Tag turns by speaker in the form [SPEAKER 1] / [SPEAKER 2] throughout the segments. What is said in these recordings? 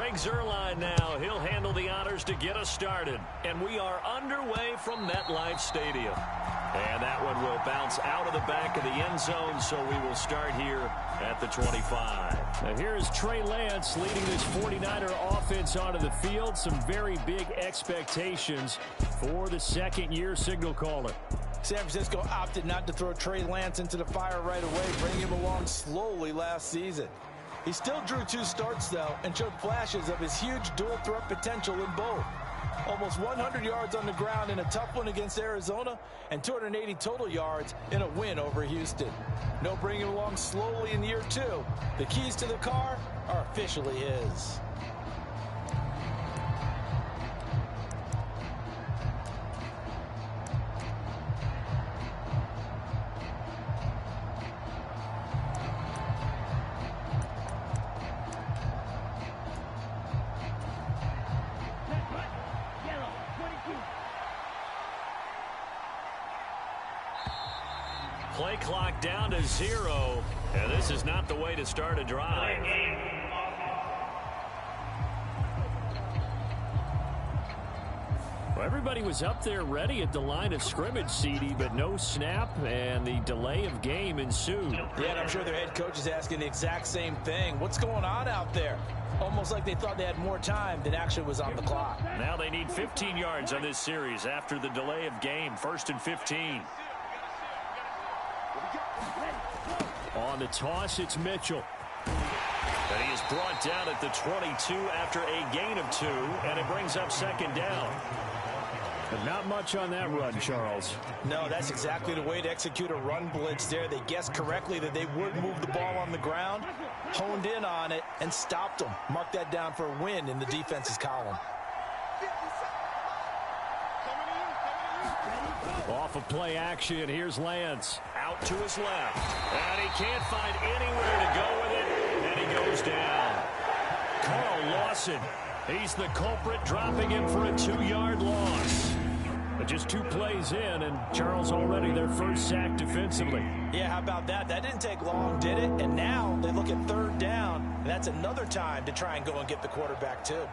[SPEAKER 1] Greg Zuerlein now. He'll handle the honors to get us started. And we are underway from MetLife Stadium. And that one will bounce out of the back of the end zone, so we will start here at the 25.
[SPEAKER 2] Now here's Trey Lance leading this 49er offense onto the field. Some very big expectations for the second-year signal caller.
[SPEAKER 3] San Francisco opted not to throw Trey Lance into the fire right away, bringing him along slowly last season. He still drew 2 starts, though, and showed flashes of his huge dual-threat potential in both. Almost 100 yards on the ground in a tough one against Arizona, and 280 total yards in a win over Houston. No bringing him along slowly in year 2. The keys to the car are officially his.
[SPEAKER 1] Play clock down to 0, and this is not the way to start a drive.
[SPEAKER 2] Well, everybody was up there ready at the line of scrimmage, CD, but no snap, and the delay of game ensued.
[SPEAKER 3] Yeah, and I'm sure their head coach is asking the exact same thing. What's going on out there? Almost like they thought they had more time than actually was on the clock.
[SPEAKER 1] Now they need 15 yards on this series after the delay of game. 1st and 15.
[SPEAKER 2] On the toss, it's Mitchell.
[SPEAKER 1] And he is brought down at the 22 after a gain of 2, and it brings up 2nd down.
[SPEAKER 2] But not much on that run, Charles.
[SPEAKER 3] No, that's exactly the way to execute a run blitz there. They guessed correctly that they would move the ball on the ground, honed in on it, and stopped them. Mark that down for a win in the defense's column.
[SPEAKER 2] Off of play action, here's Lance.
[SPEAKER 1] Out to his left. And he can't find anywhere to go with it, and he goes down. Carl Lawson, he's the culprit, dropping him for a 2-yard loss. But just 2 plays in, and Charles already their first sack defensively.
[SPEAKER 3] Yeah, how about that? That didn't take long, did it? And now they look at 3rd down, and that's another time to try and go and get the quarterback too.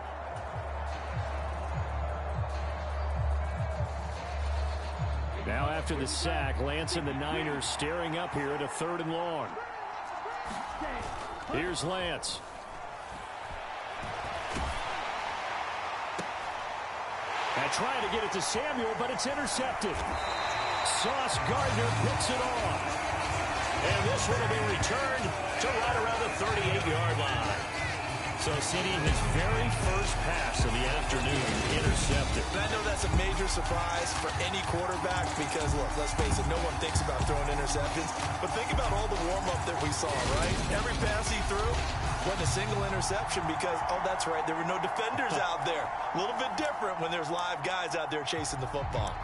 [SPEAKER 2] Now after the sack, Lance and the Niners staring up here at a 3rd and long. Here's Lance. And trying to get it to Samuel, but it's intercepted. Sauce Gardner picks it off. And this one will be returned to right around the 38-yard line. So, CD, his very first pass of the afternoon intercepted.
[SPEAKER 3] And I know that's a major surprise for any quarterback because, look, let's face it, no one thinks about throwing interceptions. But think about all the warm-up that we saw, right? Every pass he threw wasn't a single interception because, oh, that's right, there were no defenders out there. A little bit different when there's live guys out there chasing the football.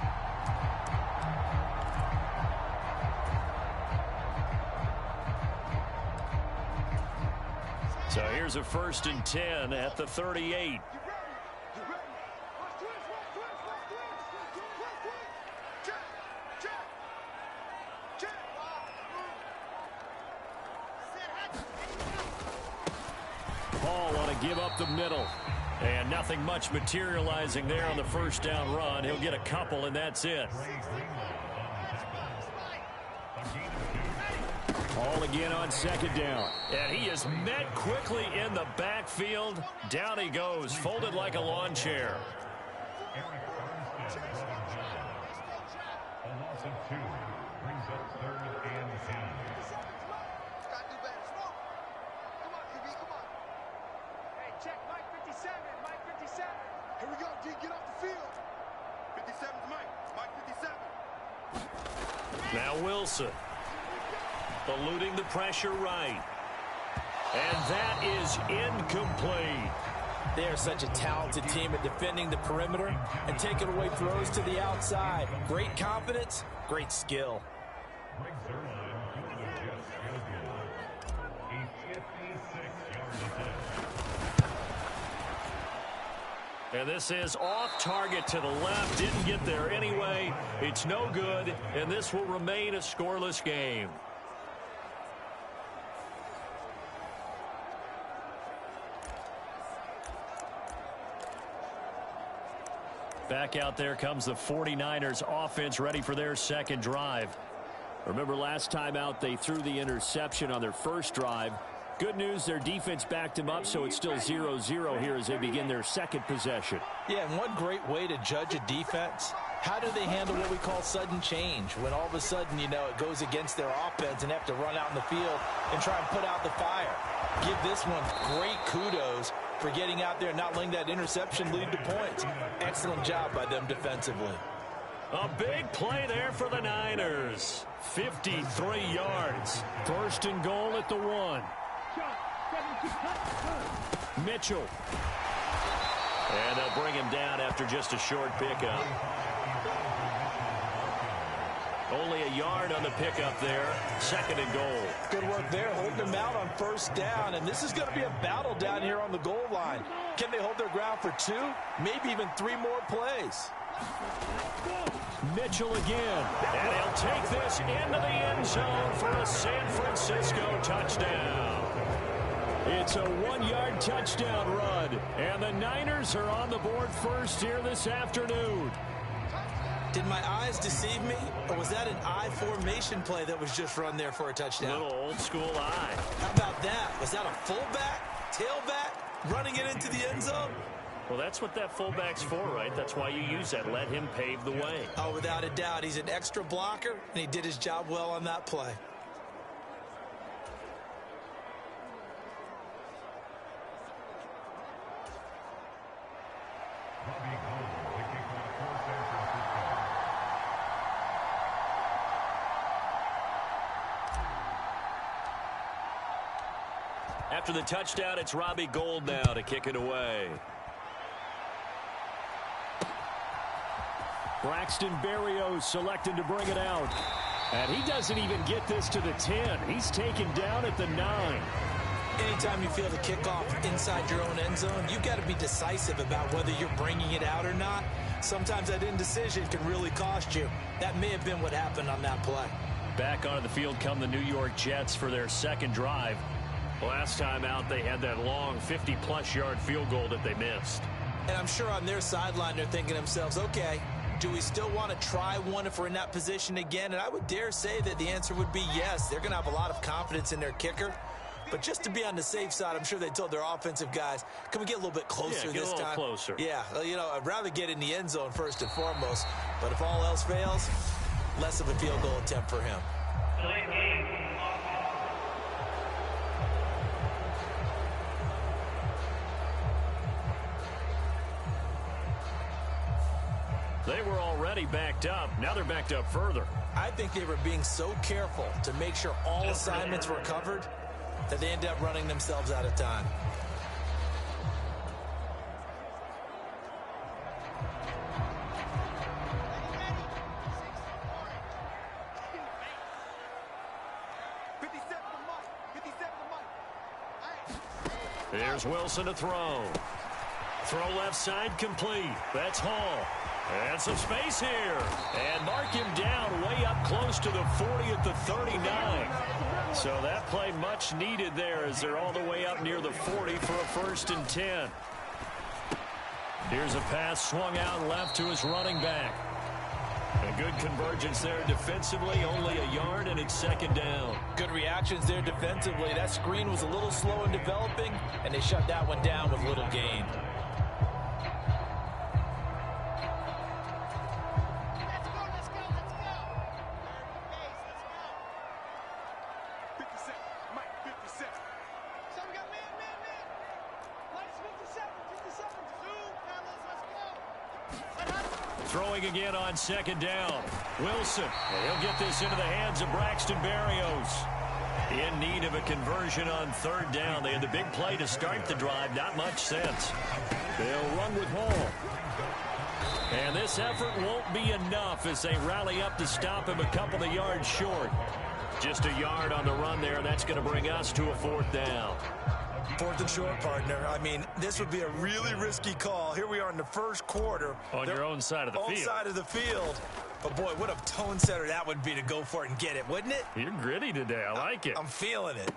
[SPEAKER 1] So here's a 1st and 10 at the 38.
[SPEAKER 2] Paul want to give up the middle.
[SPEAKER 1] And nothing much materializing there on the 1st down run. He'll get a couple, and that's it.
[SPEAKER 2] Paul again on 2nd down.
[SPEAKER 1] And he is met quickly in the backfield. Down he goes, folded like a lawn chair.
[SPEAKER 4] Check Mike 57, Mike 57. Here we go, D, get off the field. 57's Mike 57.
[SPEAKER 1] Now Wilson. Eluding the pressure right. And that is incomplete.
[SPEAKER 3] They are such a talented team at defending the perimeter and taking away throws to the outside. Great confidence, great skill.
[SPEAKER 1] And this is off target to the left. Didn't get there anyway. It's no good, and this will remain a scoreless game. Back out there comes the 49ers offense, ready for their second drive. Remember last time out they threw the interception on their first drive. Good news, their defense backed them up, so it's still 0-0 here as they begin their second possession.
[SPEAKER 3] Yeah, and one great way to judge a defense, how do they handle what we call sudden change? When all of a sudden, you know, it goes against their offense and they have to run out in the field and try and put out the fire. Give this one great kudos for getting out there and not letting that interception lead to points. Excellent job by them defensively.
[SPEAKER 1] A big play there for the Niners. 53 yards. First and goal at the 1. Mitchell. And they'll bring him down after just a short pickup. Only a yard on the pickup there. Second and goal.
[SPEAKER 3] Good work there, holding them out on first down. And this is going to be a battle down here on the goal line. Can they hold their ground for 2, maybe even 3 more plays?
[SPEAKER 1] Mitchell again. And he'll take this into the end zone for a San Francisco touchdown. It's a 1-yard touchdown run. And the Niners are on the board first here this afternoon.
[SPEAKER 3] Did my eyes deceive me, or was that an I formation play that was just run there for a touchdown?
[SPEAKER 1] Little old school eye.
[SPEAKER 3] How about that? Was that a fullback, tailback, running it into the end zone?
[SPEAKER 1] Well, that's what that fullback's for, right? That's why you use that. Let him pave the way.
[SPEAKER 3] Oh, without a doubt. He's an extra blocker, and he did his job well on that play.
[SPEAKER 1] After the touchdown, it's Robbie Gould now to kick it away. Braxton Berrios selected to bring it out. And he doesn't even get this to the 10. He's taken down at the 9.
[SPEAKER 3] Anytime you feel the kickoff inside your own end zone, you've got to be decisive about whether you're bringing it out or not. Sometimes that indecision can really cost you. That may have been what happened on that play.
[SPEAKER 1] Back onto the field come the New York Jets for their second drive. Last time out, they had that long 50-plus yard field goal that they missed.
[SPEAKER 3] And I'm sure on their sideline, they're thinking to themselves, okay, do we still want to try one if we're in that position again? And I would dare say that the answer would be yes. They're going to have a lot of confidence in their kicker. But just to be on the safe side, I'm sure they told their offensive guys, can we get a little bit closer this time?
[SPEAKER 1] Closer.
[SPEAKER 3] Yeah, you know, I'd rather get in the end zone first and foremost. But if all else fails, less of a field goal attempt for him.
[SPEAKER 1] They were already backed up. Now they're backed up further.
[SPEAKER 3] I think they were being so careful to make sure all assignments were covered that they ended up running themselves out of time.
[SPEAKER 1] Here's Wilson to throw. Throw left side complete. That's Hall. And some space here. And mark him down way up close to the 40 at the 39. So that play much needed there as they're all the way up near the 40 for a 1st and 10. Here's a pass swung out left to his running back. A good convergence there defensively, only a yard, and it's second down.
[SPEAKER 3] Good reactions there defensively. That screen was a little slow in developing, and they shut that one down with little gain.
[SPEAKER 1] Throwing again on second down. Wilson. And he'll get this into the hands of Braxton Berrios. In need of a conversion on third down. They had the big play to start the drive. Not much sense. They'll run with Hall. And this effort won't be enough as they rally up to stop him a couple of yards short. Just a yard on the run there. That's going to bring us to a 4th down.
[SPEAKER 3] 4th and short, partner. I mean, this would be a really risky call. Here we are in the first quarter.
[SPEAKER 1] On your own side of the field.
[SPEAKER 3] Own side of the field. But, boy, what a tone setter that would be to go for it and get it, wouldn't it?
[SPEAKER 1] You're gritty today. I like it.
[SPEAKER 3] I'm feeling it.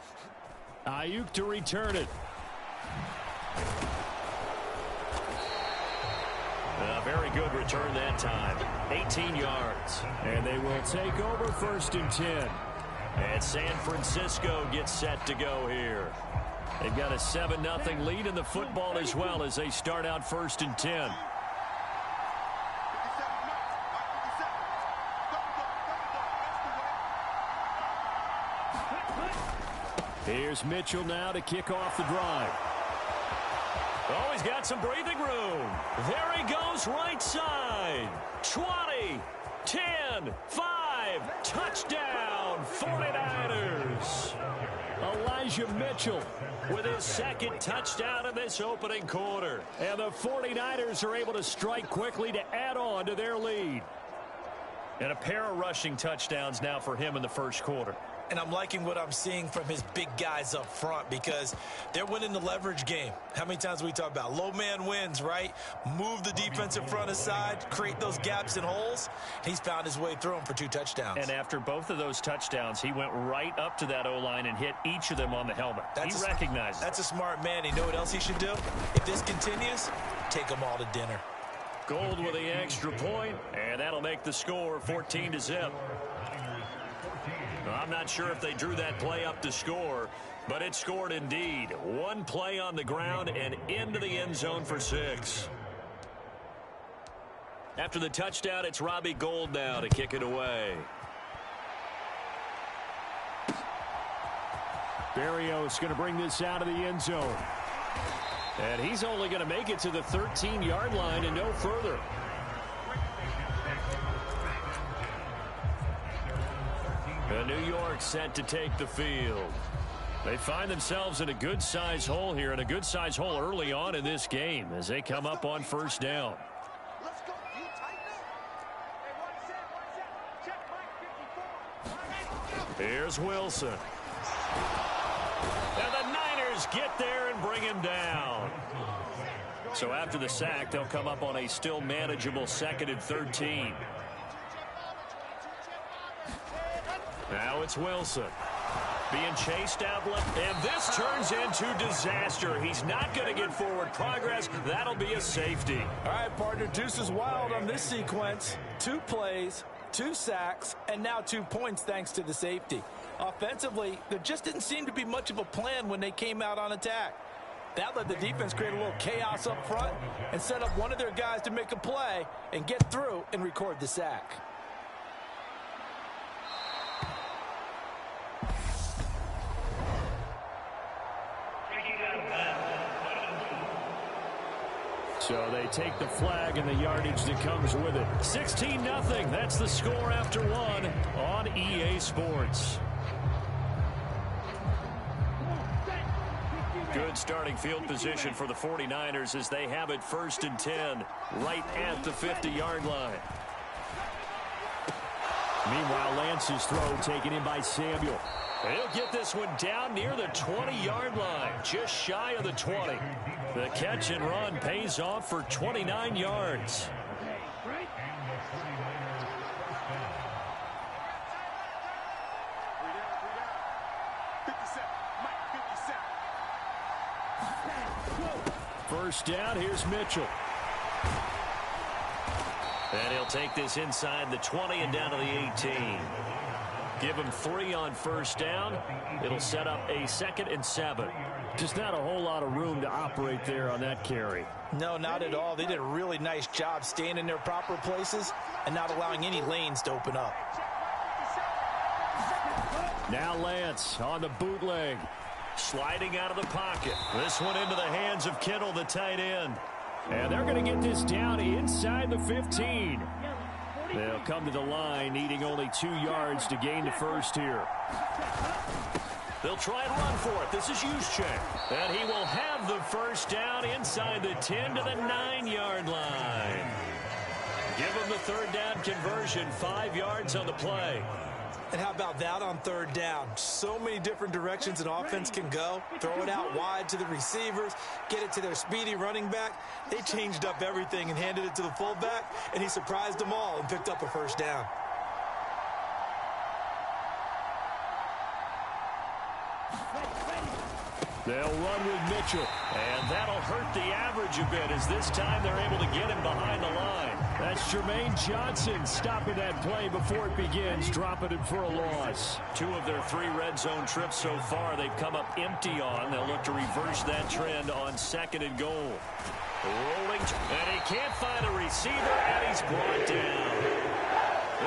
[SPEAKER 1] Ayuk to return it. A very good return that time. 18 yards.
[SPEAKER 2] And they will take over 1st and 10.
[SPEAKER 1] And San Francisco gets set to go here. They've got a 7-0 lead in the football as well as they start out 1st and 10.
[SPEAKER 2] Here's Mitchell now to kick off the drive.
[SPEAKER 1] Oh, he's got some breathing room. There he goes right side. 20, 10, 5, touchdown, 49ers.
[SPEAKER 2] Elijah Mitchell
[SPEAKER 1] With his 2nd touchdown in this opening quarter.
[SPEAKER 2] And the 49ers are able to strike quickly to add on to their lead.
[SPEAKER 1] And a pair of rushing touchdowns now for him in the 1st quarter.
[SPEAKER 3] And I'm liking what I'm seeing from his big guys up front because they're winning the leverage game. How many times we talk about low man wins, right? Move the defensive front aside, create those gaps and holes. He's found his way through them for 2 touchdowns.
[SPEAKER 1] And after both of those touchdowns, he went right up to that O-line and hit each of them on the helmet. He recognized it.
[SPEAKER 3] That's a smart man. You know what else he should do? If this continues, take them all to dinner.
[SPEAKER 1] Gold with the extra point, and that'll make the score 14-0. I'm not sure if they drew that play up to score, but it scored indeed. 1 play on the ground and into the end zone for 6. After the touchdown, it's Robbie Gould now to kick it away.
[SPEAKER 2] Berrios going to bring this out of the end zone.
[SPEAKER 1] And he's only going to make it to the 13-yard line and no further. And New York set to take the field. They find themselves in a good-sized hole here, and a good-sized hole early on in this game as they come up on 1st down. Here's Wilson. And the Niners get there and bring him down. So after the sack, they'll come up on a still manageable 2nd and 13. Now it's Wilson. Being chased out left. And this turns into disaster. He's not going to get forward progress. That'll be a safety.
[SPEAKER 3] All right, partner, Deuce is wild on this sequence. 2 plays, 2 sacks, and now 2 points thanks to the safety. Offensively, there just didn't seem to be much of a plan when they came out on attack. That let the defense create a little chaos up front and set up one of their guys to make a play and get through and record the sack.
[SPEAKER 2] So they take the flag and the yardage that comes with it.
[SPEAKER 1] 16-0. That's the score after 1 on EA Sports. Good starting field position for the 49ers as they have it 1st and 10 right at the 50-yard line.
[SPEAKER 2] Meanwhile, Lance's throw taken in by Samuel.
[SPEAKER 1] He'll get this one down near the 20-yard line, just shy of the 20. The catch and run pays off for 29 yards.
[SPEAKER 2] First down, here's Mitchell.
[SPEAKER 1] And he'll take this inside the 20 and down to the 18. Give him 3 on 1st down. It'll set up a 2nd and 7.
[SPEAKER 2] Just not a whole lot of room to operate there on that carry.
[SPEAKER 3] No, not at all. They did a really nice job staying in their proper places and not allowing any lanes to open up.
[SPEAKER 2] Now Lance on the bootleg.
[SPEAKER 1] Sliding out of the pocket. This one into the hands of Kittle, the tight end.
[SPEAKER 2] And they're going to get this down inside the 15. They'll come to the line, needing only 2 yards to gain the first here.
[SPEAKER 1] They'll try and run for it. This is Juszczyk. And he will have the first down inside the 10 to the 9-yard line. Give him the 3rd down conversion, 5 yards on the play.
[SPEAKER 3] And how about that on 3rd down? So many different directions an offense can go. Throw it out wide to the receivers, get it to their speedy running back. They changed up everything and handed it to the fullback, and he surprised them all and picked up a 1st down.
[SPEAKER 2] They'll run with Mitchell.
[SPEAKER 1] And that'll hurt the average a bit as this time they're able to get him behind the line.
[SPEAKER 2] Jermaine Johnson stopping that play before it begins, dropping it for a loss.
[SPEAKER 1] 2 of their 3 red zone trips so far they've come up empty on. They'll look to reverse that trend on 2nd and goal. Rolling, and he can't find a receiver, and he's brought down.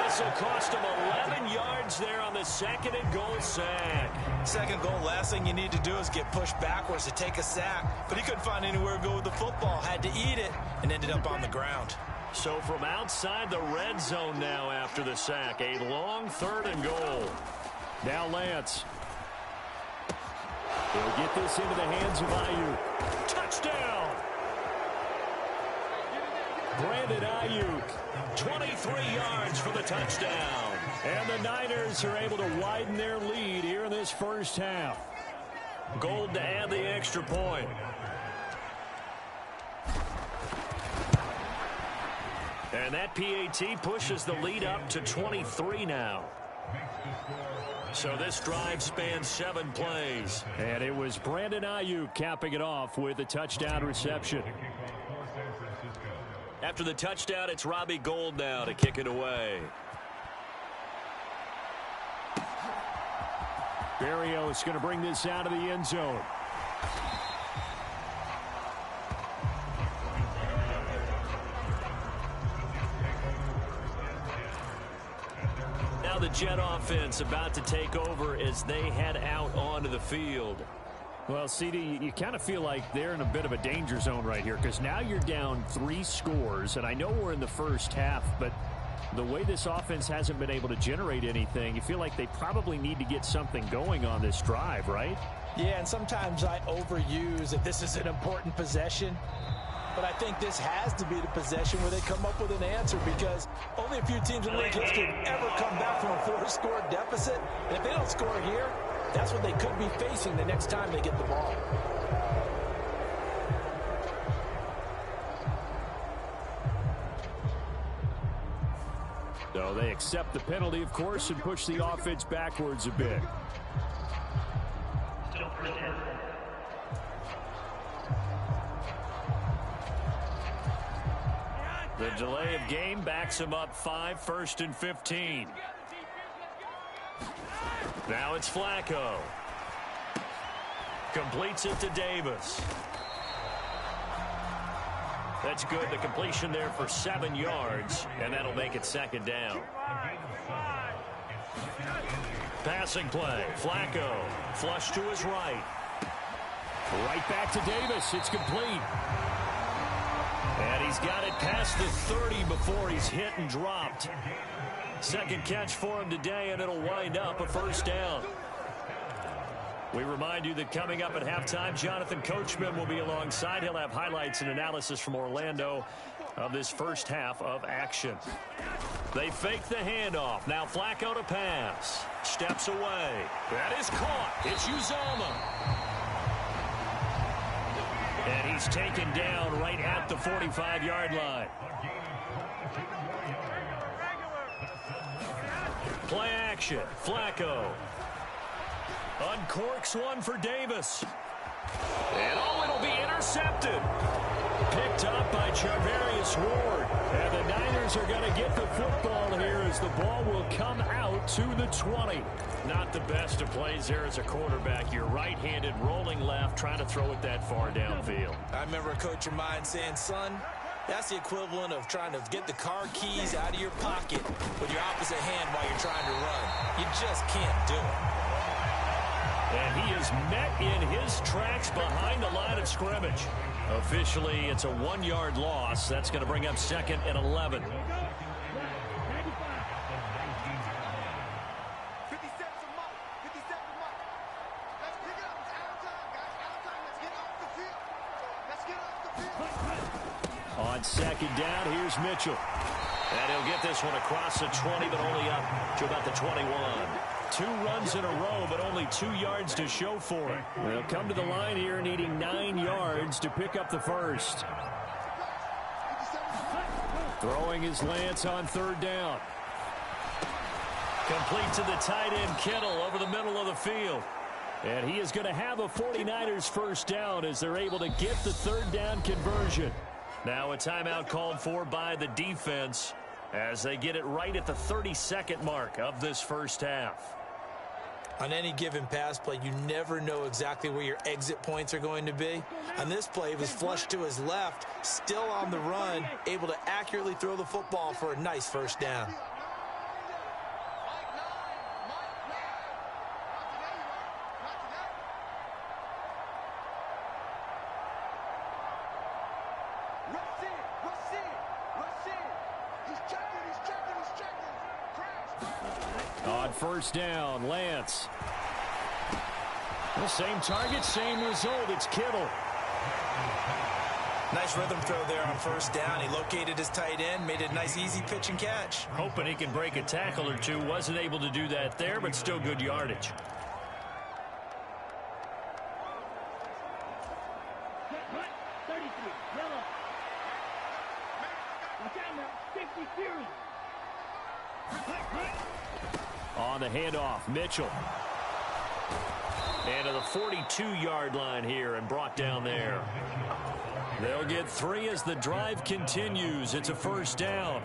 [SPEAKER 1] This will cost him 11 yards there on the 2nd and goal sack.
[SPEAKER 3] 2nd goal, last thing you need to do is get pushed backwards to take a sack. But he couldn't find anywhere to go with the football, had to eat it, and ended up on the ground.
[SPEAKER 1] So from outside the red zone now after the sack, a long 3rd and goal.
[SPEAKER 2] Now Lance. He'll get this into the hands of Ayuk.
[SPEAKER 1] Touchdown!
[SPEAKER 2] Brandon Ayuk.
[SPEAKER 1] 23 yards for the touchdown.
[SPEAKER 2] And the Niners are able to widen their lead here in this first half.
[SPEAKER 1] Gold to add the extra point. And that PAT pushes the lead up to 23 now. So this drive spans 7 plays.
[SPEAKER 2] And it was Brandon Ayuk capping it off with a touchdown reception.
[SPEAKER 1] After the touchdown, it's Robbie Gould now to kick it away.
[SPEAKER 2] Berrios going to bring this out of the end zone.
[SPEAKER 1] Now the Jet offense about to take over as they head out onto the field.
[SPEAKER 2] Well, CD, you kind of feel like they're in a bit of a danger zone right here because now you're down 3 scores, and I know we're in the first half, but the way this offense hasn't been able to generate anything, you feel like they probably need to get something going on this drive, right?
[SPEAKER 3] Yeah, and sometimes I overuse that this is an important possession, but I think this has to be the possession where they come up with an answer because only a few teams in league history have ever come back from a 4-score deficit, and if they don't score here, that's what they could be facing the next time they get the ball.
[SPEAKER 2] So they accept the penalty, of course, and push the offense backwards a bit.
[SPEAKER 1] The delay of game backs him up 5, 1st and 15. Now it's Flacco. Completes it to Davis. That's good. The completion there for 7 yards, and that'll make it 2nd down. Passing play. Flacco. Flush to his right.
[SPEAKER 2] Right back to Davis. It's complete.
[SPEAKER 1] And he's got it past the 30 before he's hit and dropped. 2nd catch for him today, and it'll wind up a 1st down. We remind you that coming up at halftime, Jonathan Coachman will be alongside. He'll have highlights and analysis from Orlando of this first half of action. They fake the handoff. Now Flacco to pass. Steps away. That is caught. It's Uzomah. And he's taken down right at the 45-yard line. Play action. Flacco. Uncorks one for Davis. And it'll be intercepted. Picked up by Charvarius Ward.
[SPEAKER 2] And the Niners are going to get the football here as the ball will come out to the 20.
[SPEAKER 1] Not the best of plays there as a quarterback. You're right-handed, rolling left, trying to throw it that far downfield.
[SPEAKER 3] I remember a coach of mine saying, son, that's the equivalent of trying to get the car keys out of your pocket with your opposite hand while you're trying to run. You just can't do it.
[SPEAKER 1] And he is met in his tracks behind the line of scrimmage. Officially, it's a 1-yard loss. That's going to bring up 2nd and 11.
[SPEAKER 4] 57's a mark. 57's a mark. Let's pick it up. It's out of time, guys. Out of time. Let's get off the field. Let's get off the field.
[SPEAKER 2] On 2nd down, here's Mitchell.
[SPEAKER 1] And he'll get this one across the 20, but only up to about the 21.
[SPEAKER 2] 2 runs in a row, but only 2 yards to show for it. They'll come to the line here needing 9 yards to pick up the first. Throwing his Lance on 3rd down.
[SPEAKER 1] Complete to the tight end, Kittle, over the middle of the field.
[SPEAKER 2] And he is going to have a 49ers first down as they're able to get the 3rd down conversion.
[SPEAKER 1] Now a timeout called for by the defense as they get it right at the 32nd mark of this first half.
[SPEAKER 3] On any given pass play, you never know exactly where your exit points are going to be. On this play, he was flushed to his left, still on the run, able to accurately throw the football for a nice first down.
[SPEAKER 2] On first down, Lance. The same target, same result. It's Kittle.
[SPEAKER 3] Nice rhythm throw there on first down. He located his tight end, made a nice easy pitch and catch.
[SPEAKER 1] Hoping he can break a tackle or two. Wasn't able to do that there, but still good yardage.
[SPEAKER 2] On the handoff, Mitchell.
[SPEAKER 1] And to the 42-yard line here and brought down there. They'll get 3 as the drive continues. It's a first down.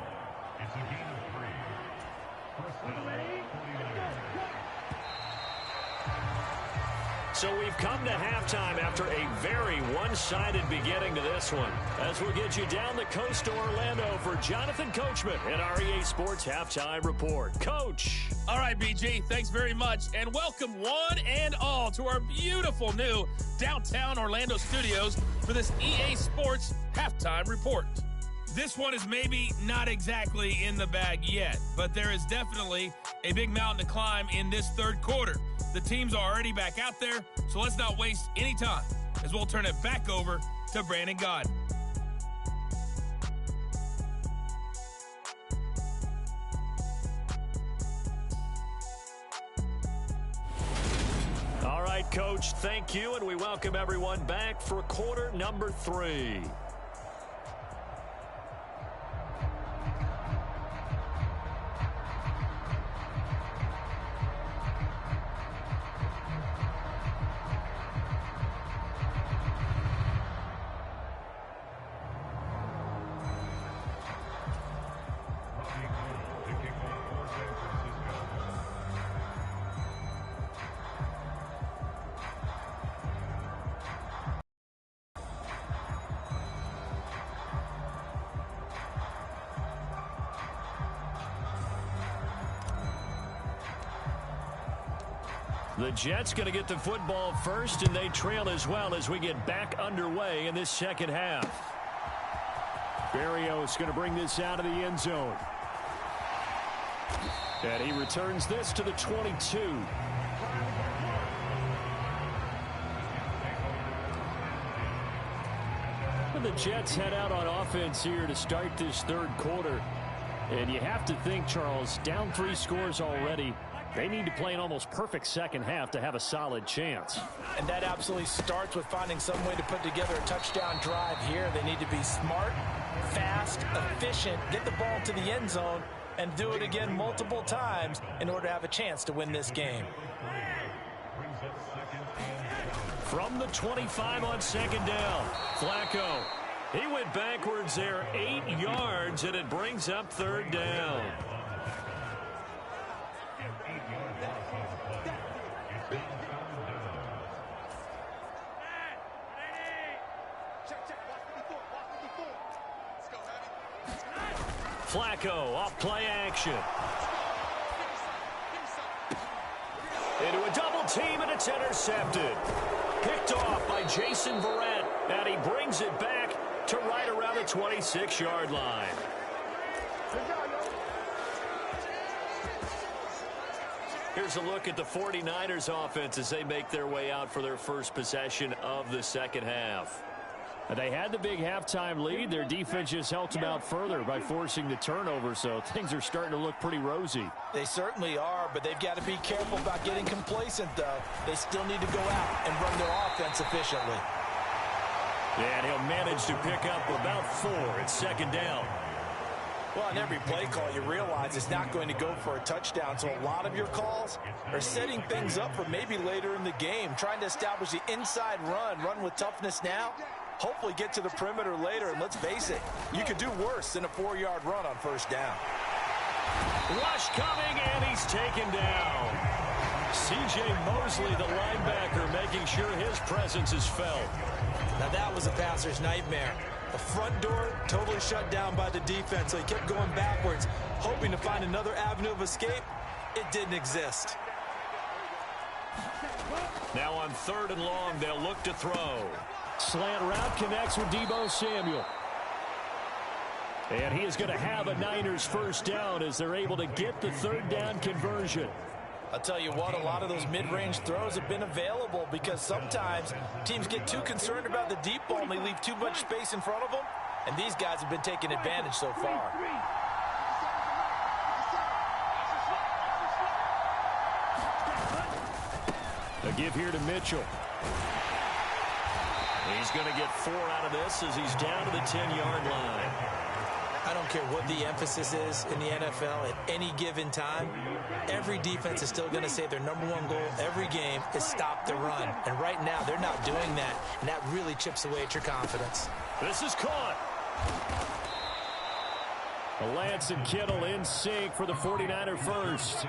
[SPEAKER 1] So we've come to halftime after a very one-sided beginning to this one. As we'll get you down the coast to Orlando for Jonathan Coachman at our EA Sports Halftime Report. Coach.
[SPEAKER 5] All right, BG, thanks very much. And welcome one and all to our beautiful new downtown Orlando studios for this EA Sports Halftime Report. This one is maybe not exactly in the bag yet, but there is definitely a big mountain to climb in this third quarter. The teams are already back out there, so let's not waste any time as we'll turn it back over to Brandon Godden.
[SPEAKER 1] All right, Coach, thank you, and we welcome everyone back for quarter number 3. The Jets going to get the football first, and they trail as well as we get back underway in this second half.
[SPEAKER 2] Berrios going to bring this out of the end zone. And he returns this to the 22. And the Jets head out on offense here to start this third quarter. And you have to think, Charles, down 3 scores already. They need to play an almost perfect second half to have a solid chance.
[SPEAKER 3] And that absolutely starts with finding some way to put together a touchdown drive here. They need to be smart, fast, efficient, get the ball to the end zone, and do it again multiple times in order to have a chance to win this game.
[SPEAKER 1] From the 25 on second down, Flacco. He went backwards there 8 yards, and it brings up third down. Flacco off play action. Into a double team, and it's intercepted. Picked off by Jason Verrett, and he brings it back to right around the 26-yard line. Here's a look at the 49ers offense as they make their way out for their first possession of the second half.
[SPEAKER 2] They had the big halftime lead. Their defense just helped them out further by forcing the turnover, so things are starting to look pretty rosy.
[SPEAKER 3] They certainly are, but they've got to be careful about getting complacent, though. They still need to go out and run their offense efficiently.
[SPEAKER 1] And he'll manage to pick up about 4 at second down.
[SPEAKER 3] Well, on every play call, you realize it's not going to go for a touchdown, so a lot of your calls are setting things up for maybe later in the game, trying to establish the inside run with toughness now, hopefully get to the perimeter later. And let's face it, you could do worse than a 4-yard run on first down.
[SPEAKER 1] Rush coming, and he's taken down. C.J. Mosley, the linebacker, making sure his presence is felt.
[SPEAKER 3] Now that was a passer's nightmare. The front door totally shut down by the defense, so he kept going backwards, hoping to find another avenue of escape. It didn't exist.
[SPEAKER 1] Now on 3rd and long, they'll look to throw.
[SPEAKER 2] Slant route connects with Deebo Samuel. And he is going to have a Niners first down as they're able to get the 3rd down conversion.
[SPEAKER 3] I'll tell you what, a lot of those mid-range throws have been available because sometimes teams get too concerned about the deep ball and they leave too much space in front of them. And these guys have been taking advantage so far.
[SPEAKER 2] A give here to Mitchell.
[SPEAKER 1] He's going to get 4 out of this as he's down to the 10-yard line.
[SPEAKER 3] I don't care what the emphasis is in the NFL at any given time. Every defense is still going to say their #1 goal every game is stop the run. And right now, they're not doing that, and that really chips away at your confidence.
[SPEAKER 1] This is caught.
[SPEAKER 2] Lance and Kittle in sync for the 49er first.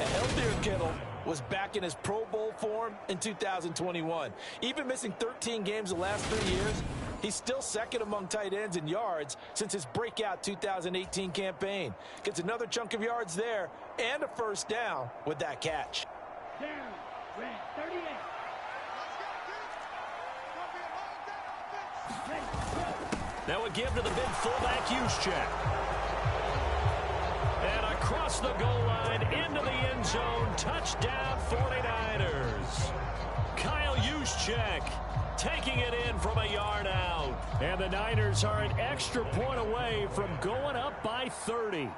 [SPEAKER 3] A healthier Kittle was back in his Pro Bowl form in 2021. Even missing 13 games the last 3 years, he's still second among tight ends in yards since his breakout 2018 campaign. Gets another chunk of yards there and a first down with that catch.
[SPEAKER 4] Down, red, 38.
[SPEAKER 1] Now a give to the big fullback Juszczyk. And across the goal line into the end zone. Touchdown 49ers. Kyle Juszczyk taking it in from a yard out.
[SPEAKER 2] And the Niners are an extra point away from going up by 30.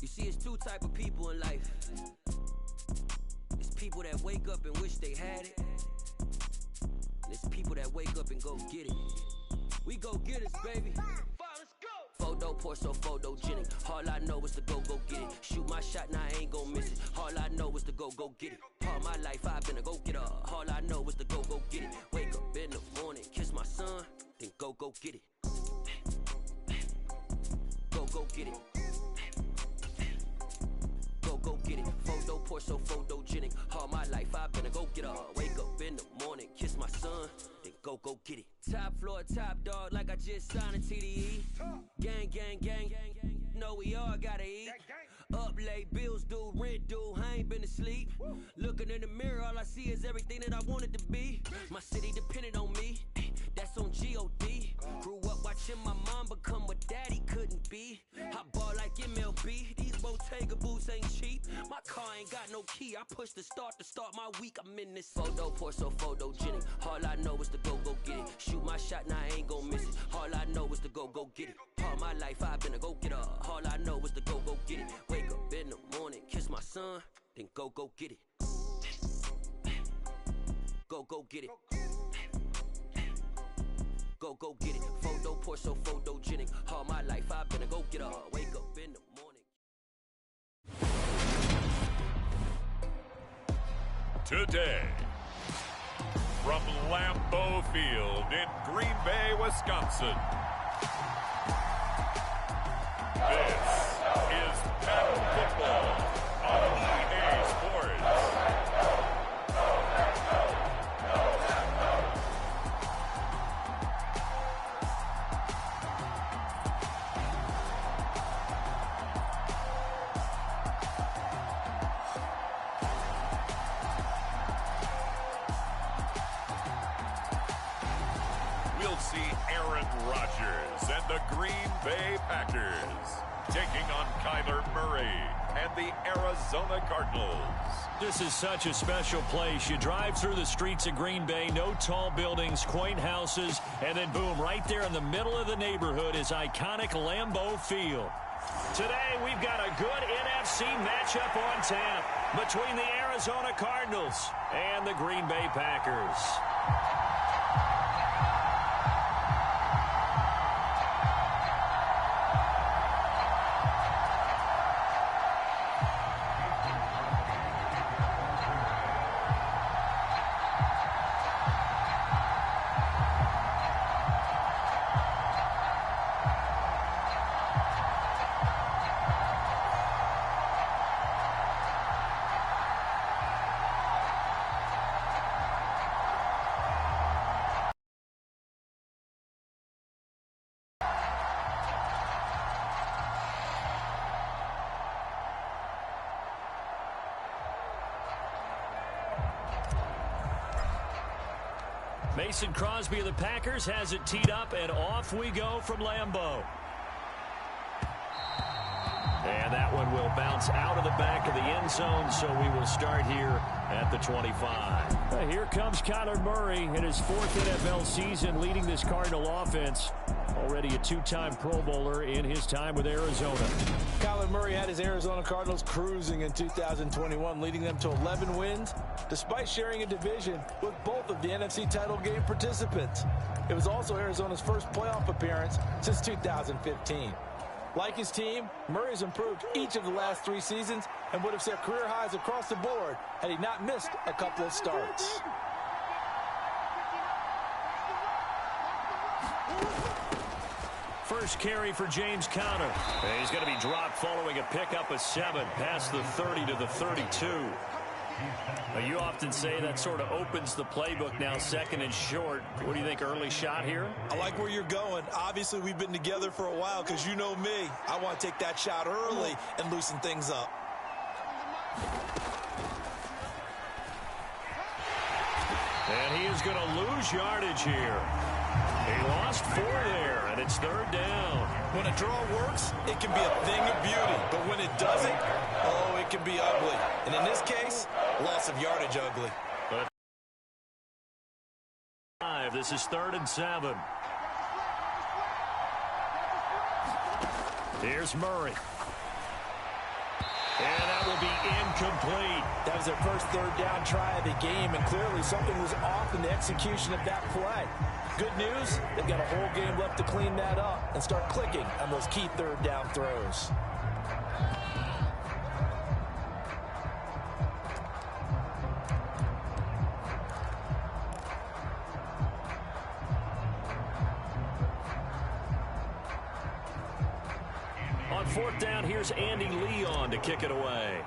[SPEAKER 6] You see, it's 2 type of people in life. It's people that wake up and wish they had it. And it's people that wake up and go get it. We go get it, baby. Photo poor, so photogenic. All I know is to go get it. Shoot my shot, now I ain't gon' miss it. All I know is to go get it. All my life I've been a go-getter. All I know is to go get it. Wake up in the morning, kiss my son, then go get it. Go get it. Go get it. Photo poor, so photogenic. All my life I've been a go-getter. Wake up in the morning, kiss my son, then go get it. Top floor, top dog, like I just signed a TDE. Gang, gang, gang, gang, gang. Know we all gotta eat. Up late, bills due, rent due, I ain't been asleep. Looking in the mirror, all I see is everything that I wanted to be. My city depended on me, that's on G.O.D. Grew up watching my mom become what daddy couldn't be. I ball like MLB, these Bottega boots ain't cheap. My car ain't got no key, I push the start to start my week. I'm in this photo poor, so photogenic. All I know is to go get it. Shoot my shot, now I ain't gon' miss it. All I know is to go get it. All my life I've been a go-getter. All I know is to go get it. Wake up in the morning, kiss my son, then go get it. Go get it. Go get it. Photo poor, so photogenic. All my life I've been a go-getter. Wake up in the morning.
[SPEAKER 7] Today, from Lambeau Field in Green Bay, Wisconsin, this is Madden Football on EA Sports. We'll see Aaron Rodgers and the Green Bay Packers taking on Kyler Murray and the Arizona Cardinals.
[SPEAKER 1] This is such a special place. You drive through the streets of Green Bay, no tall buildings, quaint houses, and then boom, right there in the middle of the neighborhood is iconic Lambeau Field. Today, we've got a good NFC matchup on tap between the Arizona Cardinals and the Green Bay Packers. Mason Crosby of the Packers has it teed up, and off we go from Lambeau. And that one will bounce out of the back of the end zone, so we will start here at the 25. Here comes Kyler Murray in his 4th NFL season leading this Cardinal offense. Already a 2-time Pro Bowler in his time with Arizona.
[SPEAKER 3] Kyler Murray had his Arizona Cardinals cruising in 2021, leading them to 11 wins, despite sharing a division with both of the NFC title game participants. It was also Arizona's first playoff appearance since 2015. Like his team, Murray has improved each of the last 3 seasons and would have set career highs across the board had he not missed a couple of starts.
[SPEAKER 1] First carry for James Conner. And he's going to be dropped following a pickup of 7 past the 30 to the 32. Now, you often say that sort of opens the playbook now, 2nd and short. What do you think, early shot here?
[SPEAKER 3] I like where you're going. Obviously, we've been together for a while because you know me. I want to take that shot early and loosen things up.
[SPEAKER 1] And he is going to lose yardage here. He lost 4 there, and it's 3rd down.
[SPEAKER 3] When a draw works, it can be a thing of beauty. But when it doesn't, oh, it can be ugly. And in this case, loss of yardage ugly.
[SPEAKER 1] But 5, this is 3rd and 7. Here's Murray. And that will be incomplete.
[SPEAKER 3] That was their first 3rd down try of the game, and clearly something was off in the execution of that play. Good news, they've got a whole game left to clean that up and start clicking on those key 3rd down throws.
[SPEAKER 1] On 4th down, here's Andy Leon to kick it away.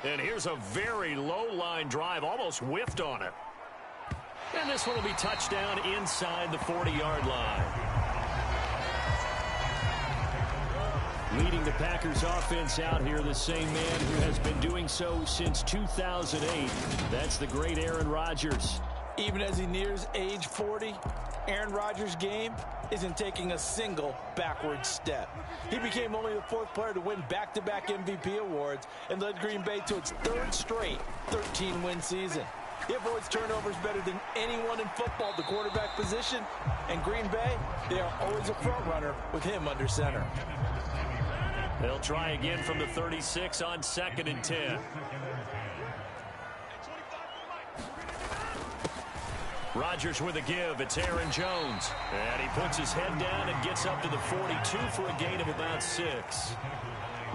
[SPEAKER 1] And here's a very low-line drive, almost whiffed on it. And this one will be touchdown inside the 40-yard line. Leading the Packers offense out here, the same man who has been doing so since 2008. That's the great Aaron Rodgers.
[SPEAKER 3] Even as he nears age 40, Aaron Rodgers' game isn't taking a single backward step. He became only the 4th player to win back-to-back MVP awards and led Green Bay to its 3rd straight 13-win season. He avoids turnovers better than anyone in football at the quarterback position, and Green Bay, they are always a front runner with him under center.
[SPEAKER 1] They'll try again from the 36 on 2nd and 10. Rodgers with a give. It's Aaron Jones. And he puts his head down and gets up to the 42 for a gain of about 6.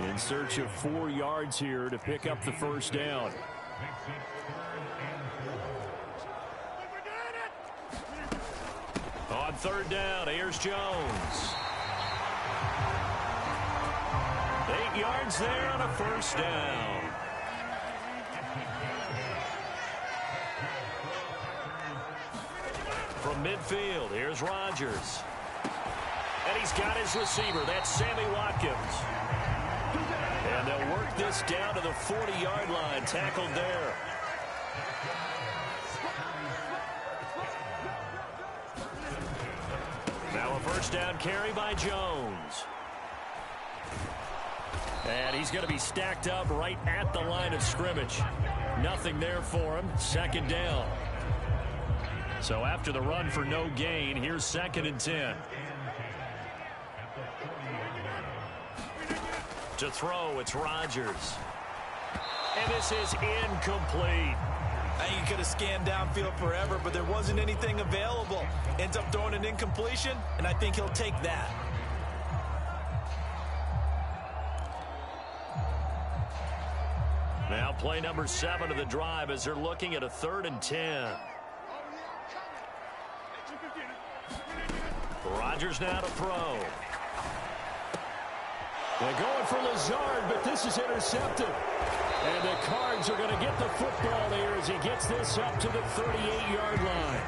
[SPEAKER 1] In search of 4 yards here to pick up the 1st down. On 3rd down, here's Jones. 8 yards there on a 1st down. From midfield, here's Rodgers. And he's got his receiver. That's Sammy Watkins. And they'll work this down to the 40-yard line. Tackled there. Now a 1st down carry by Jones. And he's going to be stacked up right at the line of scrimmage. Nothing there for him. Second down. So after the run for no gain, here's 2nd and 10. To throw, it's Rodgers. And this is incomplete.
[SPEAKER 3] I think he could have scanned downfield forever, but there wasn't anything available. Ends up throwing an incompletion, and I think he'll take that.
[SPEAKER 1] Now play number 7 of the drive as they're looking at a 3rd and 10. Rodgers now to throw.
[SPEAKER 2] They're going for Lazard, but this is intercepted. And the Cards are going to get the football here as he gets this up to the 38-yard line.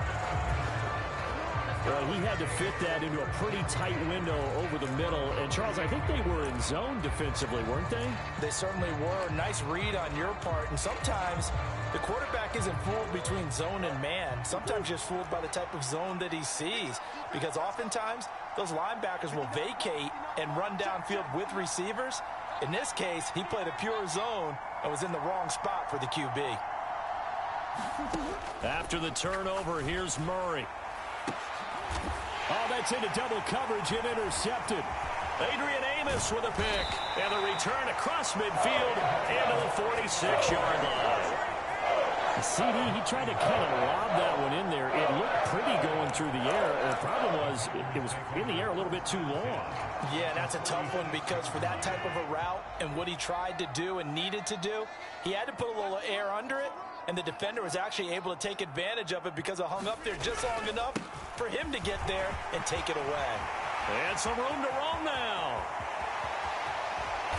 [SPEAKER 2] Well, he had to fit that into a pretty tight window over the middle. And, Charles, I think they were in zone defensively, weren't they?
[SPEAKER 3] They certainly were. Nice read on your part. And sometimes the quarterback isn't fooled between zone and man. Sometimes just fooled by the type of zone that he sees. Because oftentimes those linebackers will vacate and run downfield with receivers. In this case, he played a pure zone and was in the wrong spot for the QB.
[SPEAKER 1] After the turnover, here's Murray.
[SPEAKER 2] Oh, that's into double coverage and intercepted.
[SPEAKER 1] Adrian Amos with a pick. And the return across midfield into the 46-yard line.
[SPEAKER 2] CD, he tried to kind of lob that one in there. It looked pretty going through the air. The problem was it was in the air a little bit too long.
[SPEAKER 3] Yeah, that's a tough one because for that type of a route and what he tried to do and needed to do, he had to put a little air under it, and the defender was actually able to take advantage of it because it hung up there just long enough for him to get there and take it away.
[SPEAKER 1] And some room to roam now.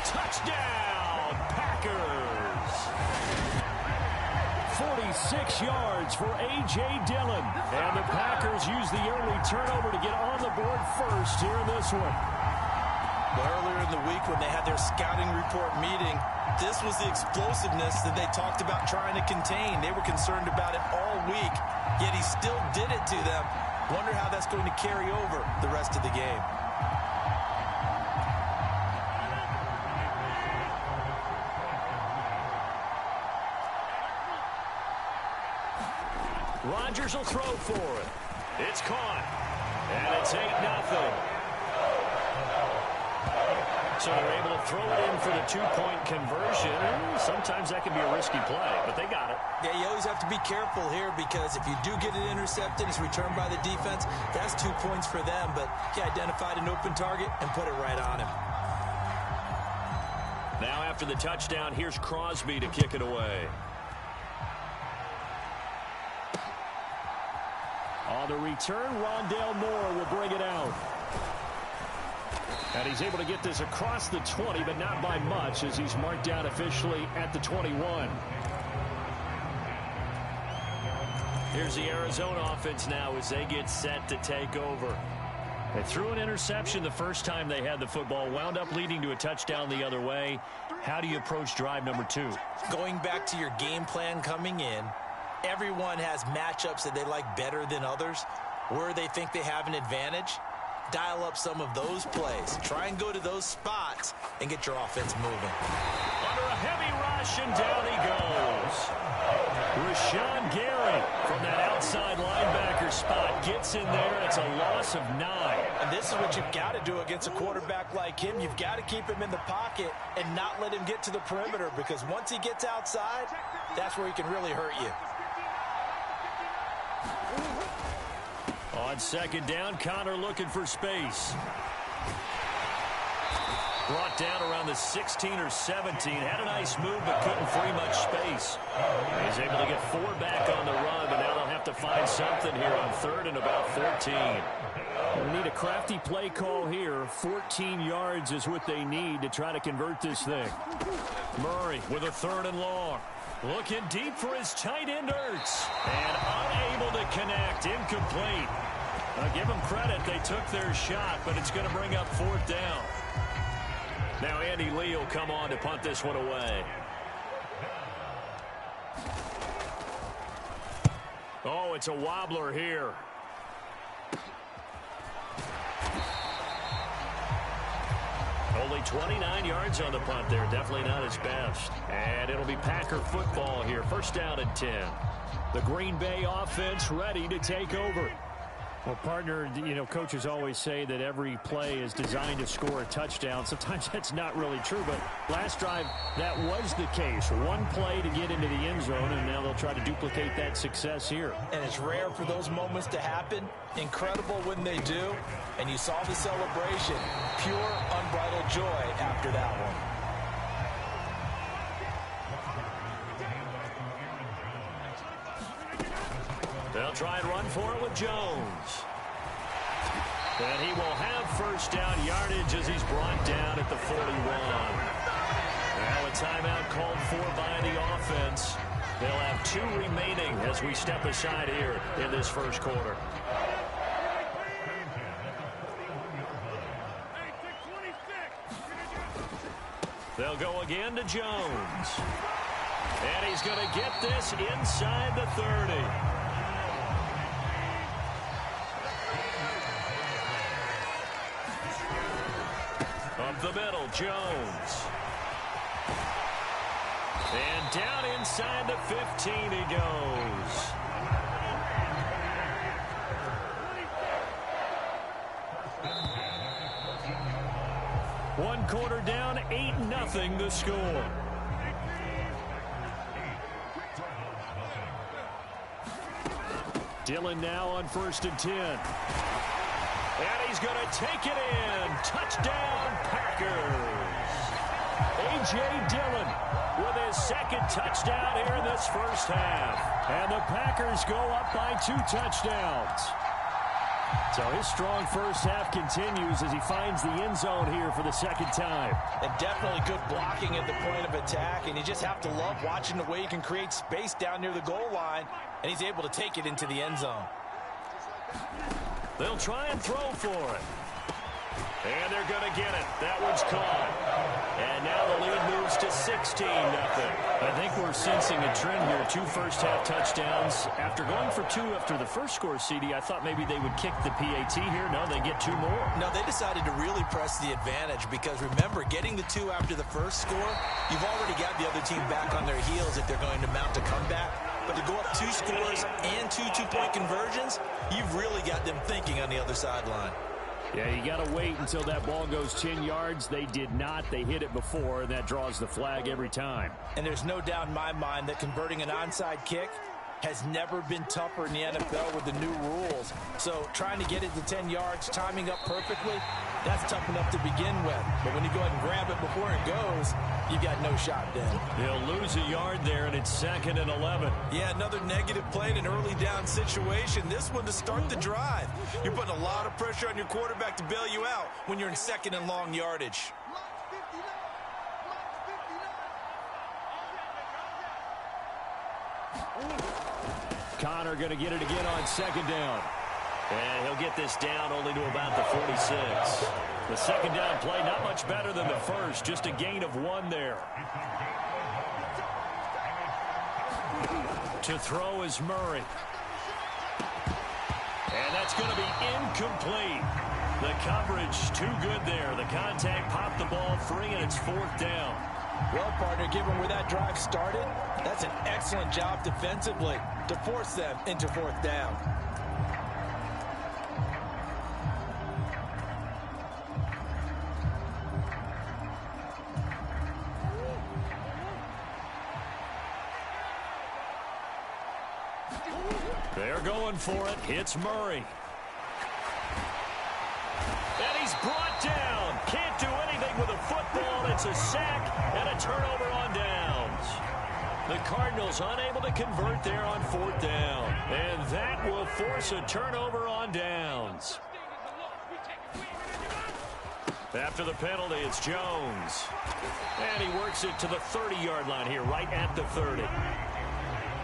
[SPEAKER 1] Touchdown, Packers.
[SPEAKER 2] 46 yards for A.J. Dillon.
[SPEAKER 1] And the Packers use the early turnover to get on the board first here in this one.
[SPEAKER 3] Earlier in the week when they had their scouting report meeting, this was the explosiveness that they talked about trying to contain. They were concerned about it all week, yet he still did it to them. Wonder how that's going to carry over the rest of the game.
[SPEAKER 1] Rodgers will throw for it. It's caught. And it's 8-0. So they're able to throw it in for the two-point conversion. Sometimes that can be a risky play, but they got it.
[SPEAKER 3] Yeah, you always have to be careful here because if you do get it intercepted, it's returned by the defense, that's 2 points for them. But he identified an open target and put it right on him.
[SPEAKER 1] Now after the touchdown, here's Crosby to kick it away.
[SPEAKER 2] On the return, Rondale Moore will bring it out. And he's able to get this across the 20, but not by much as he's marked down officially at the 21.
[SPEAKER 1] Here's the Arizona offense now as they get set to take over. They threw an interception the first time they had the football, wound up leading to a touchdown the other way. How do you approach drive number 2?
[SPEAKER 3] Going back to your game plan coming in, everyone has matchups that they like better than others, where they think they have an advantage. Dial up some of those plays. Try and go to those spots and get your offense moving.
[SPEAKER 1] Under a heavy rush, and down he goes. Rashawn Gary from that outside linebacker spot gets in there. It's a loss of 9.
[SPEAKER 3] And this is what you've got to do against a quarterback like him. You've got to keep him in the pocket and not let him get to the perimeter because once he gets outside, that's where he can really hurt you.
[SPEAKER 1] On second down, Connor looking for space. Brought down around the 16 or 17. Had a nice move, but couldn't free much space. He's able to get 4 back on the run, but now they'll have to find something here on 3rd and about 14.
[SPEAKER 2] We need a crafty play call here. 14 yards is what they need to try to convert this thing.
[SPEAKER 1] Murray with a 3rd and long. Looking deep for his tight end, Ertz. And unable to connect. Incomplete. I'll give them credit. They took their shot, but it's going to bring up 4th down. Now Andy Lee will come on to punt this one away. Oh, it's a wobbler here. Only 29 yards on the punt there. Definitely not his best. And it'll be Packer football here. First down and 10.
[SPEAKER 2] The Green Bay offense ready to take over. Well, partner, coaches always say that every play is designed to score a touchdown. Sometimes that's not really true, but last drive, that was the case. One play to get into the end zone, and now they'll try to duplicate that success here.
[SPEAKER 3] And it's rare for those moments to happen. Incredible when they do. And you saw the celebration. Pure, unbridled joy after that one.
[SPEAKER 1] They'll try and run for it with Jones. And he will have first down yardage as he's brought down at the 41. Now a timeout called for by the offense. They'll have 2 remaining as we step aside here in this first quarter. They'll go again to Jones. And he's going to get this inside the 30. Up the middle, Jones. And down inside the 15 he goes.
[SPEAKER 2] One quarter down, 8-0 the score. Dillon now on 1st and 10.
[SPEAKER 1] And he's going to take it in. Touchdown, Packers. A.J. Dillon with his second touchdown here in this first half.
[SPEAKER 2] And the Packers go up by 2 touchdowns. So his strong first half continues as he finds the end zone here for the second time.
[SPEAKER 3] And definitely good blocking at the point of attack. And you just have to love watching the way he can create space down near the goal line. And he's able to take it into the end zone.
[SPEAKER 1] They'll try and throw for it. And they're going to get it. That one's caught. And now the lead moves to 16-0.
[SPEAKER 2] I think we're sensing a trend here. 2 first-half touchdowns. After going for 2 after the first score, CD, I thought maybe they would kick the PAT here. No, they get 2 more.
[SPEAKER 3] No, they decided to really press the advantage because, remember, getting the 2 after the first score, you've already got the other team back on their heels if they're going to mount a comeback. But to go up 2 scores and 2 two-point conversions, you've really got them thinking on the other sideline.
[SPEAKER 2] Yeah, you got to wait until that ball goes 10 yards. They did not. They hit it before, and that draws the flag every time.
[SPEAKER 3] And there's no doubt in my mind that converting an onside kick has never been tougher in the NFL with the new rules. So trying to get it to 10 yards, timing up perfectly, that's tough enough to begin with. But when you go ahead and grab it before it goes, you got no shot then.
[SPEAKER 1] They'll lose a yard there, and it's 2nd and 11.
[SPEAKER 3] Yeah, another negative play in an early down situation. This one to start the drive. You're putting a lot of pressure on your quarterback to bail you out when you're in 2nd and long yardage.
[SPEAKER 2] Connor going to get it again on 2nd down.
[SPEAKER 1] And he'll get this down only to about the 46.
[SPEAKER 2] The 2nd down play not much better than the first. Just a gain of 1 there. To throw is Murray.
[SPEAKER 1] And that's going to be incomplete. The coverage too good there. The contact popped the ball free, and it's 4th down.
[SPEAKER 3] Well, partner, given where that drive started, that's an excellent job defensively to force them into 4th down.
[SPEAKER 1] They're going for it. It's Murray. And he's brought down. Can't do anything with a football. It's a sack and a turnover on downs. The Cardinals unable to convert there on 4th down. And that will force a turnover on downs. After the penalty, it's Jones. And he works it to the 30-yard line here, right at the 30.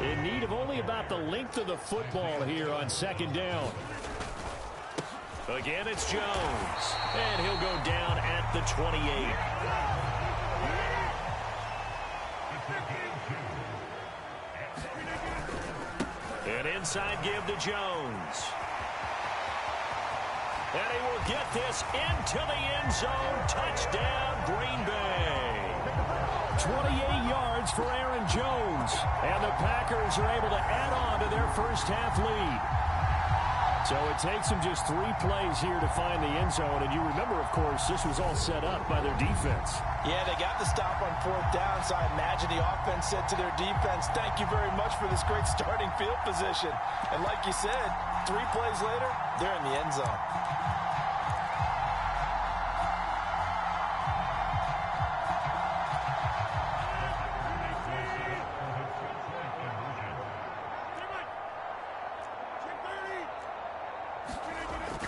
[SPEAKER 2] In need of only about the length of the football here on 2nd down.
[SPEAKER 1] Again, it's Jones. And he'll go down at the 28. An inside give to Jones. And he will get this into the end zone. Touchdown, Green Bay.
[SPEAKER 2] 28 yards for Aaron Jones.
[SPEAKER 1] And the Packers are able to add on to their first half lead.
[SPEAKER 2] So it takes them just 3 plays here to find the end zone. And you remember, of course, this was all set up by their defense.
[SPEAKER 3] Yeah, they got the stop on 4th down, so I imagine the offense said to their defense, thank you very much for this great starting field position. And like you said, 3 plays later, they're in the end zone.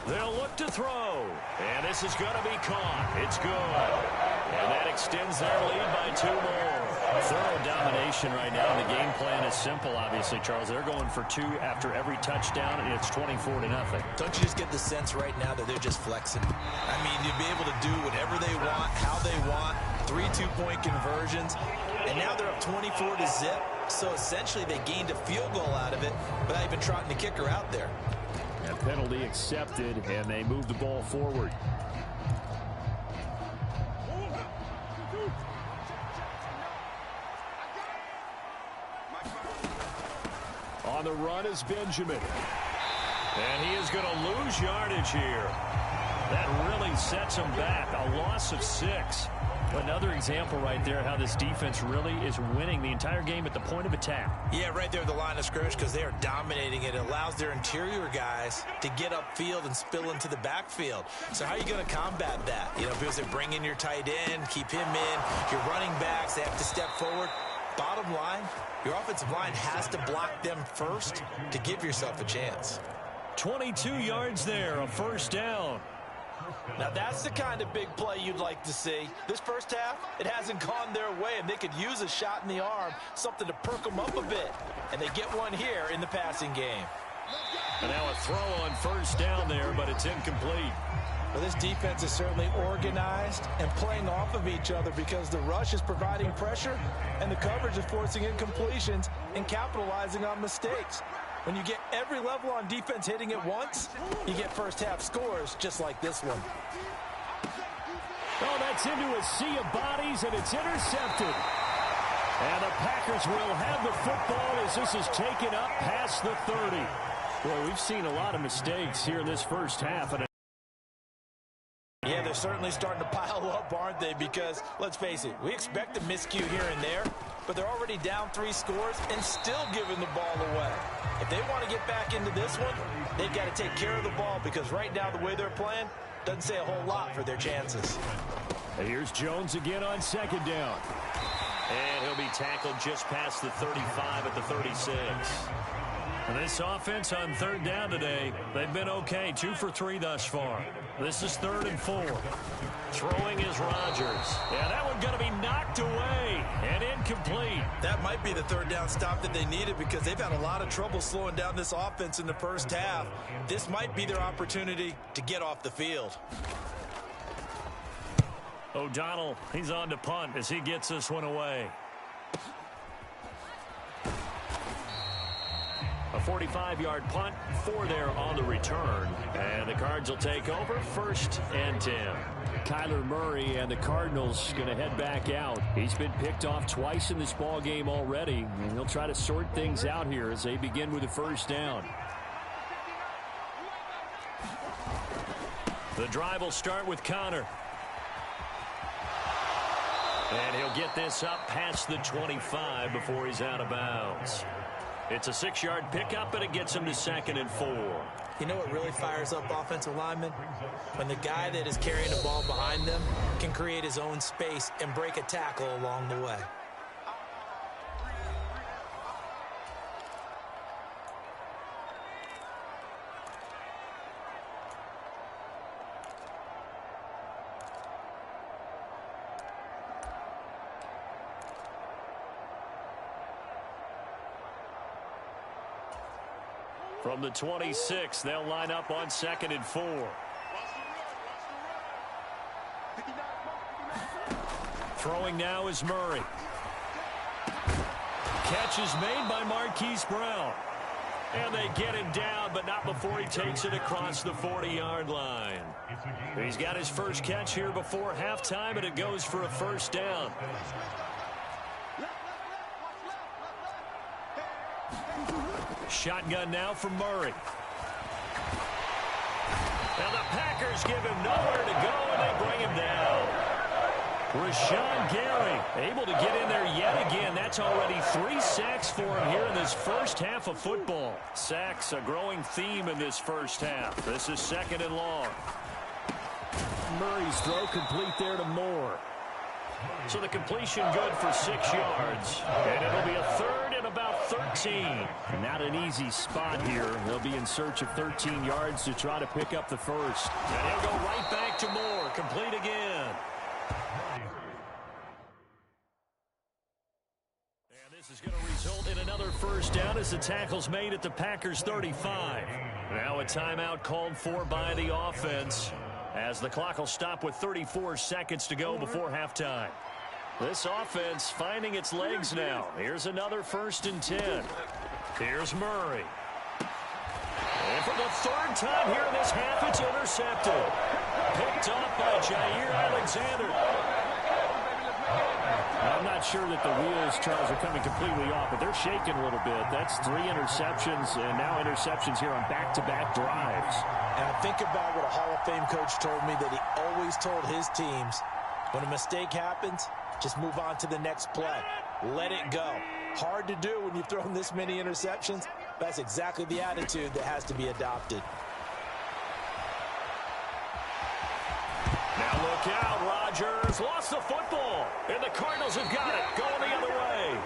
[SPEAKER 1] They'll look to throw. And this is going to be caught. It's good. And that extends their lead by 2 more.
[SPEAKER 2] Thorough domination right now. The game plan is simple, obviously, Charles. They're going for 2 after every touchdown, and it's 24-0.
[SPEAKER 3] Don't you just get the sense right now that they're just flexing? I mean, you'll be able to do whatever they want, how they want, 3 2-point conversions, and now they're up 24-0. So essentially they gained a field goal out of it without even trotting the kicker out there.
[SPEAKER 2] A penalty accepted, and they move the ball forward.
[SPEAKER 1] On the run is Benjamin. And he is going to lose yardage here. That really sets him back. A loss of 6.
[SPEAKER 2] Another example right there how this defense really is winning the entire game at the point of attack.
[SPEAKER 3] Yeah, right there at the line of scrimmage because they are dominating it. It allows their interior guys to get upfield and spill into the backfield. So how are you going to combat that? You know, because they bring in your tight end, keep him in, your running backs, they have to step forward. Bottom line, your offensive line has to block them first to give yourself a chance.
[SPEAKER 1] 22 yards there, a first down.
[SPEAKER 3] Now that's the kind of big play you'd like to see. This first half, it hasn't gone their way, and they could use a shot in the arm, something to perk them up a bit. And they get one here in the passing game.
[SPEAKER 1] And now a throw on first down there, but it's incomplete.
[SPEAKER 3] Well, this defense is certainly organized and playing off of each other because the rush is providing pressure and the coverage is forcing incompletions and capitalizing on mistakes. When you get every level on defense hitting at once, you get first half scores just like this one.
[SPEAKER 2] Oh, that's into a sea of bodies, and it's intercepted. And the Packers will have the football as this is taken up past the 30. Boy, we've seen a lot of mistakes here in this first half.
[SPEAKER 3] Yeah, they're certainly starting to pile up, aren't they? Because, let's face it, we expect a miscue here and there, but they're already down 3 scores and still giving the ball away. If they want to get back into this one, they've got to take care of the ball because right now the way they're playing doesn't say a whole lot for their chances.
[SPEAKER 2] And here's Jones again on second down.
[SPEAKER 1] And he'll be tackled just past the 35 at the 36.
[SPEAKER 2] And this offense on third down today, they've been okay. 2 for 3 thus far. This is 3rd and 4.
[SPEAKER 1] Throwing is Rodgers. And that one going to be knocked away and incomplete.
[SPEAKER 3] That might be the 3rd down stop that they needed because they've had a lot of trouble slowing down this offense in the first half. This might be their opportunity to get off the field.
[SPEAKER 1] O'Donnell, he's on to punt as he gets this one away. A 45-yard punt, 4 there on the return. And the Cards will take over 1st and 10.
[SPEAKER 2] Kyler Murray and the Cardinals going to head back out. He's been picked off twice in this ball game already. And he'll try to sort things out here as they begin with the first down.
[SPEAKER 1] The drive will start with Connor. And he'll get this up past the 25 before he's out of bounds. It's a 6-yard pickup, and it gets him to 2nd and 4.
[SPEAKER 3] You know what really fires up offensive linemen? When the guy that is carrying the ball behind them can create his own space and break a tackle along the way.
[SPEAKER 1] From the 26, they'll line up on 2nd and 4. Throwing now is Murray. Catch is made by Marquise Brown. And they get him down, but not before he takes it across the 40-yard line. He's got his first catch here before halftime, and it goes for a first down. Shotgun now for Murray. And the Packers give him nowhere to go, and they bring him down. Rashawn Gary able to get in there yet again. That's already 3 sacks for him here in this first half of football. Sacks, a growing theme in this first half. This is 2nd and long.
[SPEAKER 2] Murray's throw complete there to Moore.
[SPEAKER 1] So the completion good for 6 yards. And it'll be a 3rd and about 13.
[SPEAKER 2] Not an easy spot here. They'll be in search of 13 yards to try to pick up the first.
[SPEAKER 1] And he'll go right back to Moore. Complete again. And this is going to result in another first down as the tackle's made at the Packers 35. Now a timeout called for by the offense, as the clock will stop with 34 seconds to go before halftime. This offense finding its legs now. Here's another 1st and 10. Here's Murray. And for the 3rd time here in this half, it's intercepted. Picked off by Jair Alexander.
[SPEAKER 2] I'm not sure that the wheels, Charles, are coming completely off, but they're shaking a little bit. That's 3 interceptions, and now interceptions here on back-to-back drives.
[SPEAKER 3] And I think about what a Hall of Fame coach told me, that he always told his teams, when a mistake happens, just move on to the next play. Let it go. Hard to do when you've thrown this many interceptions. That's exactly the attitude that has to be adopted.
[SPEAKER 1] Now look out, Rodgers lost the football, and the Cardinals have got it, going the other way.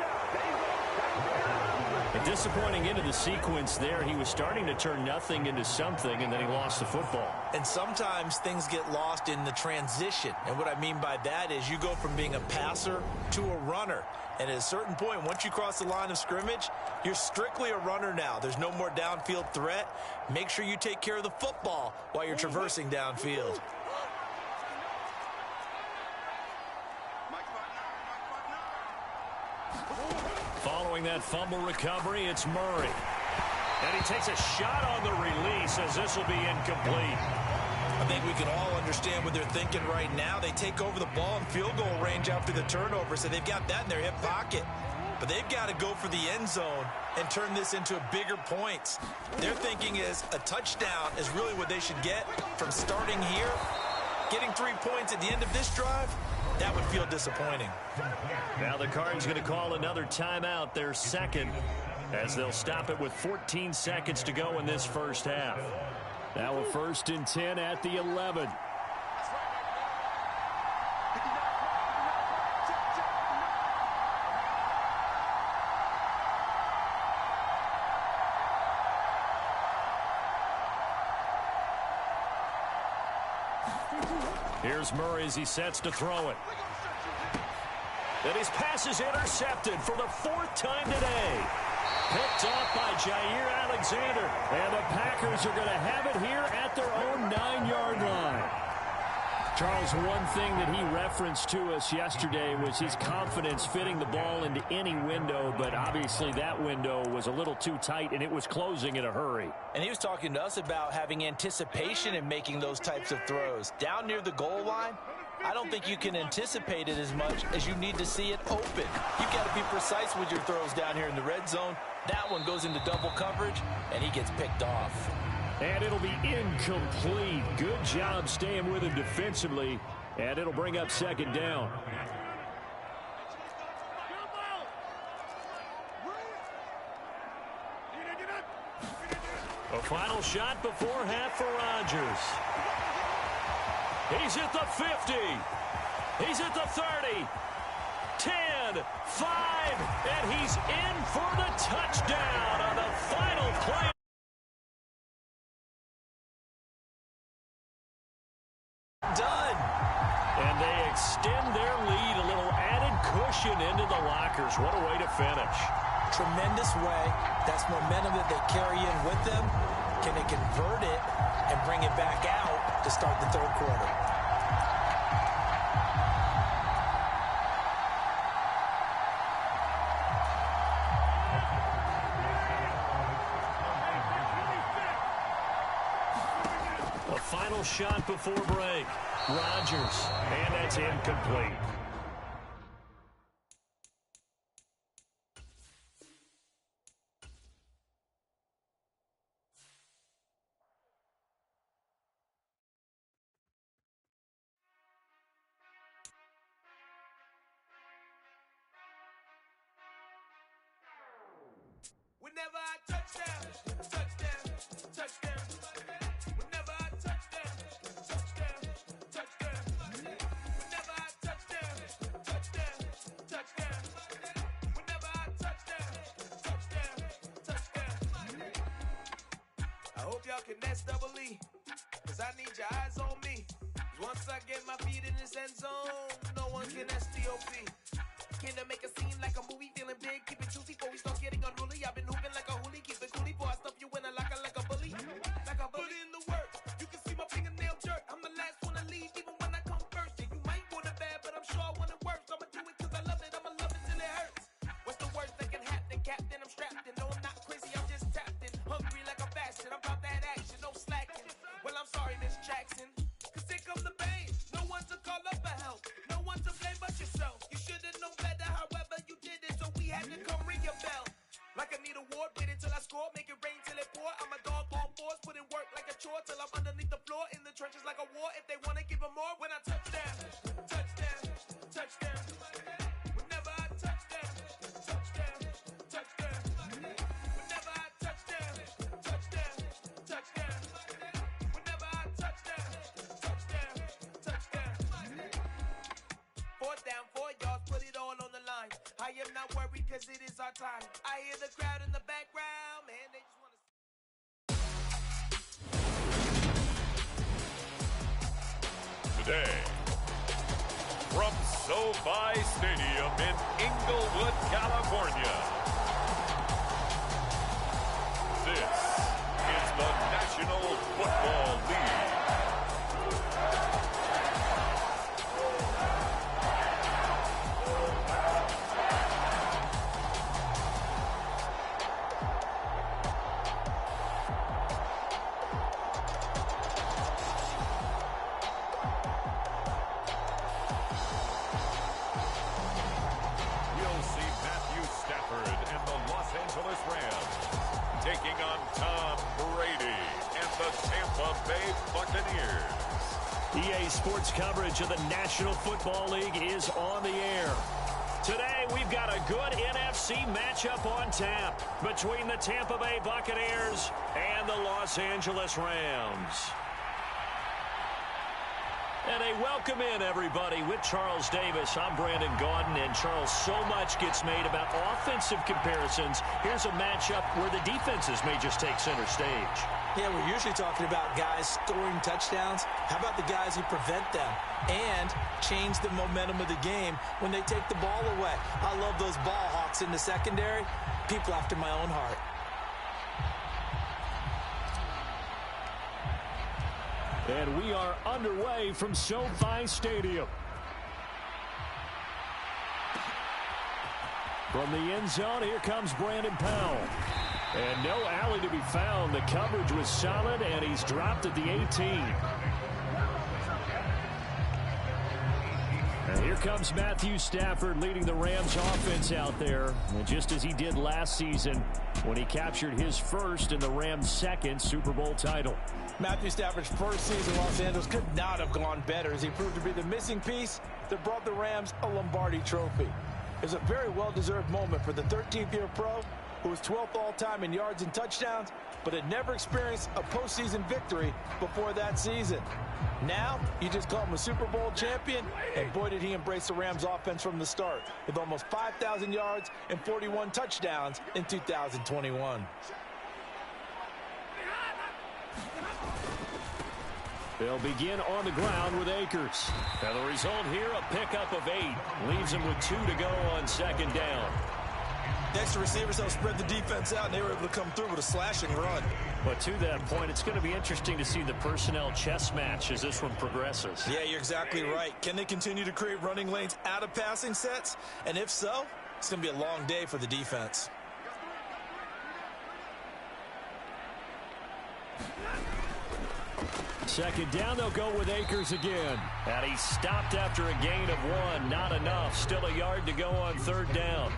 [SPEAKER 2] A disappointing end of the sequence there. He was starting to turn nothing into something, and then he lost the football.
[SPEAKER 3] And sometimes things get lost in the transition. And what I mean by that is you go from being a passer to a runner. And at a certain point, once you cross the line of scrimmage, you're strictly a runner now. There's no more downfield threat. Make sure you take care of the football while you're traversing downfield.
[SPEAKER 1] Following that fumble recovery, it's Murray. And he takes a shot on the release, as this will be incomplete.
[SPEAKER 3] I think we can all understand what they're thinking right now. They take over the ball in field goal range after the turnover, so they've got that in their hip pocket. But they've got to go for the end zone and turn this into bigger points. Their thinking is a touchdown is really what they should get from starting here. Getting 3 points at the end of this drive, that would feel disappointing.
[SPEAKER 1] Now the Cards going to call another timeout, their 2nd, as they'll stop it with 14 seconds to go in this first half.
[SPEAKER 2] Now a 1st and 10 at the 11.
[SPEAKER 1] Here's Murray as he sets to throw it. And his pass is intercepted for the 4th time today. Picked off by Jair Alexander. And the Packers are going to have it here at their own 9-yard line.
[SPEAKER 2] Charles, one thing that he referenced to us yesterday was his confidence fitting the ball into any window, but obviously that window was a little too tight, and it was closing in a hurry.
[SPEAKER 3] And he was talking to us about having anticipation in making those types of throws. Down near the goal line, I don't think you can anticipate it as much as you need to see it open. You've got to be precise with your throws down here in the red zone. That one goes into double coverage, and he gets picked off.
[SPEAKER 2] And it'll be incomplete. Good job staying with him defensively, and it'll bring up 2nd down.
[SPEAKER 1] A final shot before half for Rodgers. He's at the 50. He's at the 30. 10, 5, and he's in for the touchdown on the final play.
[SPEAKER 3] Done.
[SPEAKER 1] And they extend their lead, a little added cushion into the lockers. What a way to finish.
[SPEAKER 3] Tremendous way. That's momentum that they carry in with them. Can they convert it and bring it back out to start the 3rd quarter?
[SPEAKER 1] final shot before break. Rodgers, and that's incomplete.
[SPEAKER 8] Whenever I touchdown, touchdown, touchdown. Whenever I touchdown, touchdown, touchdown. Whenever I touchdown, touchdown, touchdown. Whenever I touchdown, touchdown, touchdown. I hope y'all can SEE, 'cause I need your eyes on me. 'Cause once I get my feet in this end zone, no one can STOP. Came to make a scene like a movie, feeling big, keep it juicy before we start getting unruly. I've been hooping like a hoolie, keep it coolie before I stuff you in a locker like a bully. Like a bully. Put in the work, you can see my fingernail jerk. I'm the last one to leave, even when I come first. Yeah, you might want it bad, but I'm sure I want it worse. I'ma do it 'cause I love it, I'ma love it till it hurts. What's the worst that can happen, Captain? I'm strapped in, no, I'm not crazy, I'm just tapped in. Hungry like a bastard, I'm about that action, no slacking. Well, I'm sorry, Miss Jackson, 'cause here come the pain. No one to call up for help, no one to blame but yourself. You should've known better, however you did it, so we had to come ring your bell. Like I need a ward, wait until I score, make it rain till it pour. I'm a dog on fours, put in work like a chore till I'm underneath the floor, in the trenches like a war. If they wanna give them more, when I touchdown, touchdown, touchdown. Whenever I touchdown, touchdown, touchdown. Whenever I touchdown, touchdown, touchdown. Whenever I touchdown, touchdown, touchdown. Fourth down, 4 yards, put it all on the line. I am not worried 'cause it is our time. I hear the crowd in the background, man, they just wanna...
[SPEAKER 7] Today, from SoFi Stadium in Inglewood, California, this is the National Football League. Taking on Tom Brady and the Tampa Bay Buccaneers.
[SPEAKER 1] EA Sports coverage of the National Football League is on the air. Today, we've got a good NFC matchup on tap between the Tampa Bay Buccaneers and the Los Angeles Rams. And a welcome in, everybody, with Charles Davis. I'm Brandon Gaudin, and Charles, so much gets made about offensive comparisons. Here's a matchup where the defenses may just take center stage.
[SPEAKER 3] Yeah, we're usually talking about guys scoring touchdowns. How about the guys who prevent them and change the momentum of the game when they take the ball away? I love those ball hawks in the secondary. People after my own heart.
[SPEAKER 1] And we are underway from SoFi Stadium. From the end zone, here comes Brandon Powell. And no alley to be found. The coverage was solid, and he's dropped at the 18. And here comes Matthew Stafford leading the Rams offense out there. And just as he did last season when he captured his first and the Rams' second Super Bowl title.
[SPEAKER 3] Matthew Stafford's first season in Los Angeles could not have gone better as he proved to be the missing piece that brought the Rams a Lombardi trophy. It was a very well-deserved moment for the 13th-year pro who was 12th all-time in yards and touchdowns, but had never experienced a postseason victory before that season. Now, you just call him a Super Bowl champion, and boy did he embrace the Rams offense from the start with almost 5,000 yards and 41 touchdowns in 2021.
[SPEAKER 1] They'll begin on the ground with Akers. And the result here, a pickup of 8. Leaves him with 2 to go on second down.
[SPEAKER 3] Next, the receivers helped spread the defense out, and they were able to come through with a slashing run.
[SPEAKER 1] But to that point, it's going to be interesting to see the personnel chess match as this one progresses.
[SPEAKER 3] Yeah, you're exactly right. Can they continue to create running lanes out of passing sets? And if so, it's going to be a long day for the defense.
[SPEAKER 1] Second down, they'll go with Akers again. And he stopped after a gain of 1. Not enough. Still a yard to go on third down.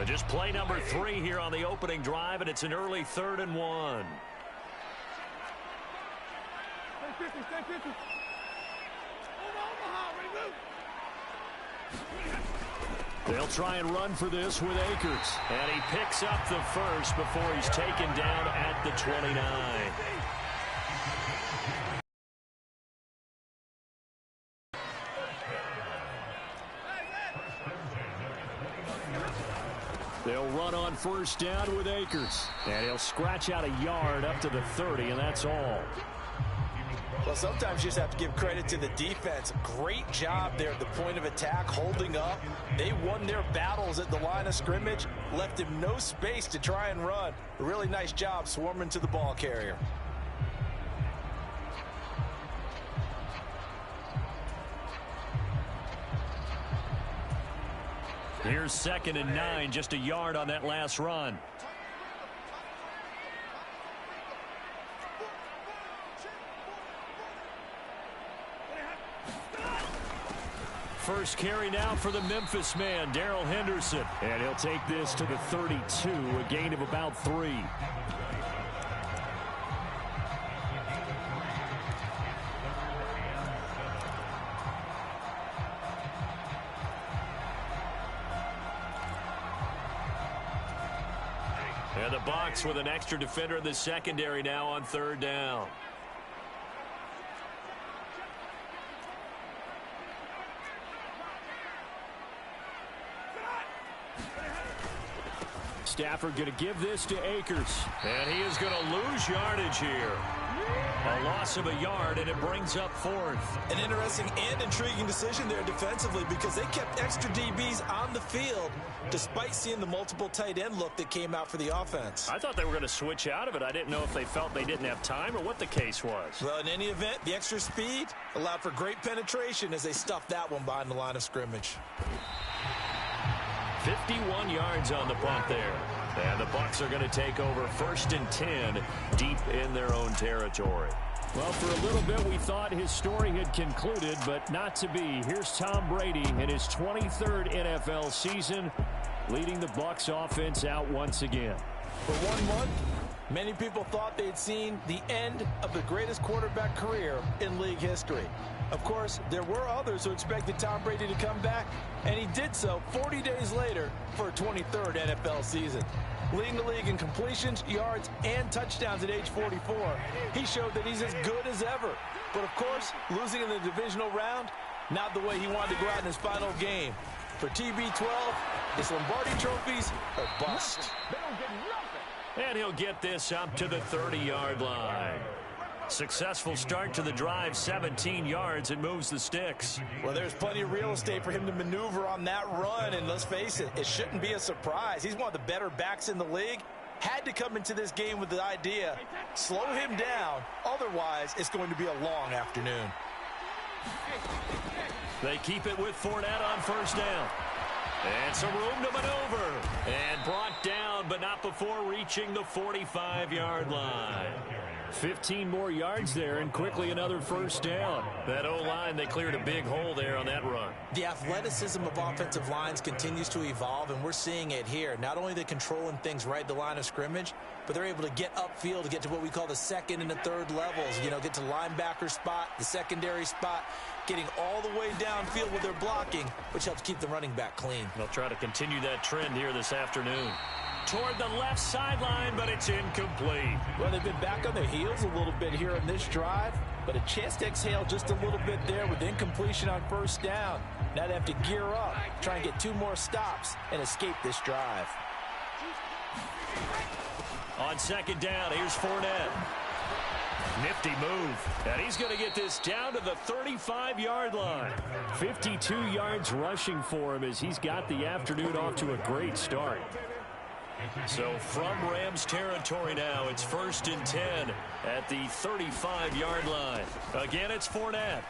[SPEAKER 1] Just play number 3 here on the opening drive, and it's an early 3rd and 1.
[SPEAKER 4] Stay 50.
[SPEAKER 1] They'll try and run for this with Akers. And he picks up the first before he's taken down at the 29. They'll run on first down with Akers. And he'll scratch out a yard up to the 30, and that's all.
[SPEAKER 3] Well, sometimes you just have to give credit to the defense. Great job there at the point of attack, holding up. They won their battles at the line of scrimmage, left him no space to try and run. A really nice job swarming to the ball carrier.
[SPEAKER 1] Here's 2nd and 9, just a yard on that last run. First carry now for the Memphis man, Darrell Henderson. And he'll take this to the 32, a gain of about 3. And the Bucs with an extra defender in the secondary now on third down. Stafford going to give this to Akers. And he is going to lose yardage here. A loss of a yard, and it brings up 4th.
[SPEAKER 3] An interesting and intriguing decision there defensively because they kept extra DBs on the field despite seeing the multiple tight end look that came out for the offense.
[SPEAKER 1] I thought they were going to switch out of it. I didn't know if they felt they didn't have time or what the case was.
[SPEAKER 3] Well, in any event, the extra speed allowed for great penetration as they stuffed that one behind the line of scrimmage.
[SPEAKER 1] 51 yards on the punt there. And the Bucs are going to take over 1st and 10 deep in their own territory. Well, for a little bit we thought his story had concluded, but not to be. Here's Tom Brady in his 23rd NFL season, leading the Bucs offense out once again.
[SPEAKER 3] For 1 month, many people thought they'd seen the end of the greatest quarterback career in league history. Of course, there were others who expected Tom Brady to come back, and he did so 40 days later for a 23rd NFL season. Leading the league in completions, yards, and touchdowns at age 44, he showed that he's as good as ever. But of course, losing in the divisional round, not the way he wanted to go out in his final game. For TB12, it's Lombardi trophies or bust.
[SPEAKER 1] And he'll get this up to the 30-yard line. Successful start to the drive, 17 yards, and moves the sticks.
[SPEAKER 3] Well, there's plenty of real estate for him to maneuver on that run, and let's face it, it shouldn't be a surprise. He's one of the better backs in the league. Had to come into this game with the idea, slow him down, otherwise it's going to be a long afternoon.
[SPEAKER 1] They keep it with Fournette on first down. And some room to maneuver. And brought down, but not before reaching the 45-yard line. 15 more yards there, and quickly another first down. That O-line, they cleared a big hole there on that run.
[SPEAKER 3] The athleticism of offensive lines continues to evolve, and we're seeing it here. Not only are they controlling things right at the line of scrimmage, but they're able to get upfield to get to what we call the 2nd and the 3rd levels. You know, get to linebacker spot, the secondary spot, getting all the way downfield with their blocking, which helps keep the running back clean.
[SPEAKER 1] They'll try to continue that trend here this afternoon. Toward the left sideline, but it's incomplete.
[SPEAKER 3] Well, they've been back on their heels a little bit here on this drive, but a chance to exhale just a little bit there with incompletion on first down. Now they have to gear up, try and get 2 more stops, and escape this drive.
[SPEAKER 1] On second down, here's Fournette. Nifty move. And he's going to get this down to the 35-yard line. 52 yards rushing for him as he's got the afternoon off to a great start. So from Rams territory now, it's 1st and 10 at the 35-yard line. Again, it's Fournette.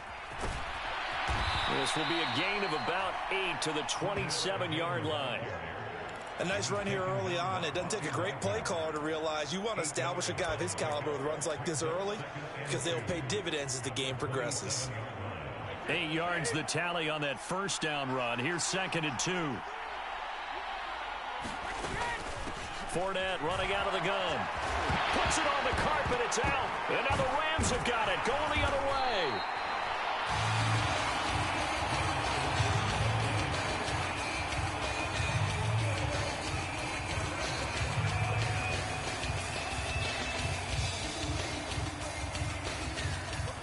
[SPEAKER 1] This will be a gain of about 8 to the 27-yard line.
[SPEAKER 3] A nice run here early on. It doesn't take a great play caller to realize you want to establish a guy of his caliber with runs like this early because they'll pay dividends as the game progresses.
[SPEAKER 1] 8 yards the tally on that first down run. Here's 2nd and 2. Fournette running out of the gun. Puts it on the carpet. It's out. And now the Rams have got it. Going the other way.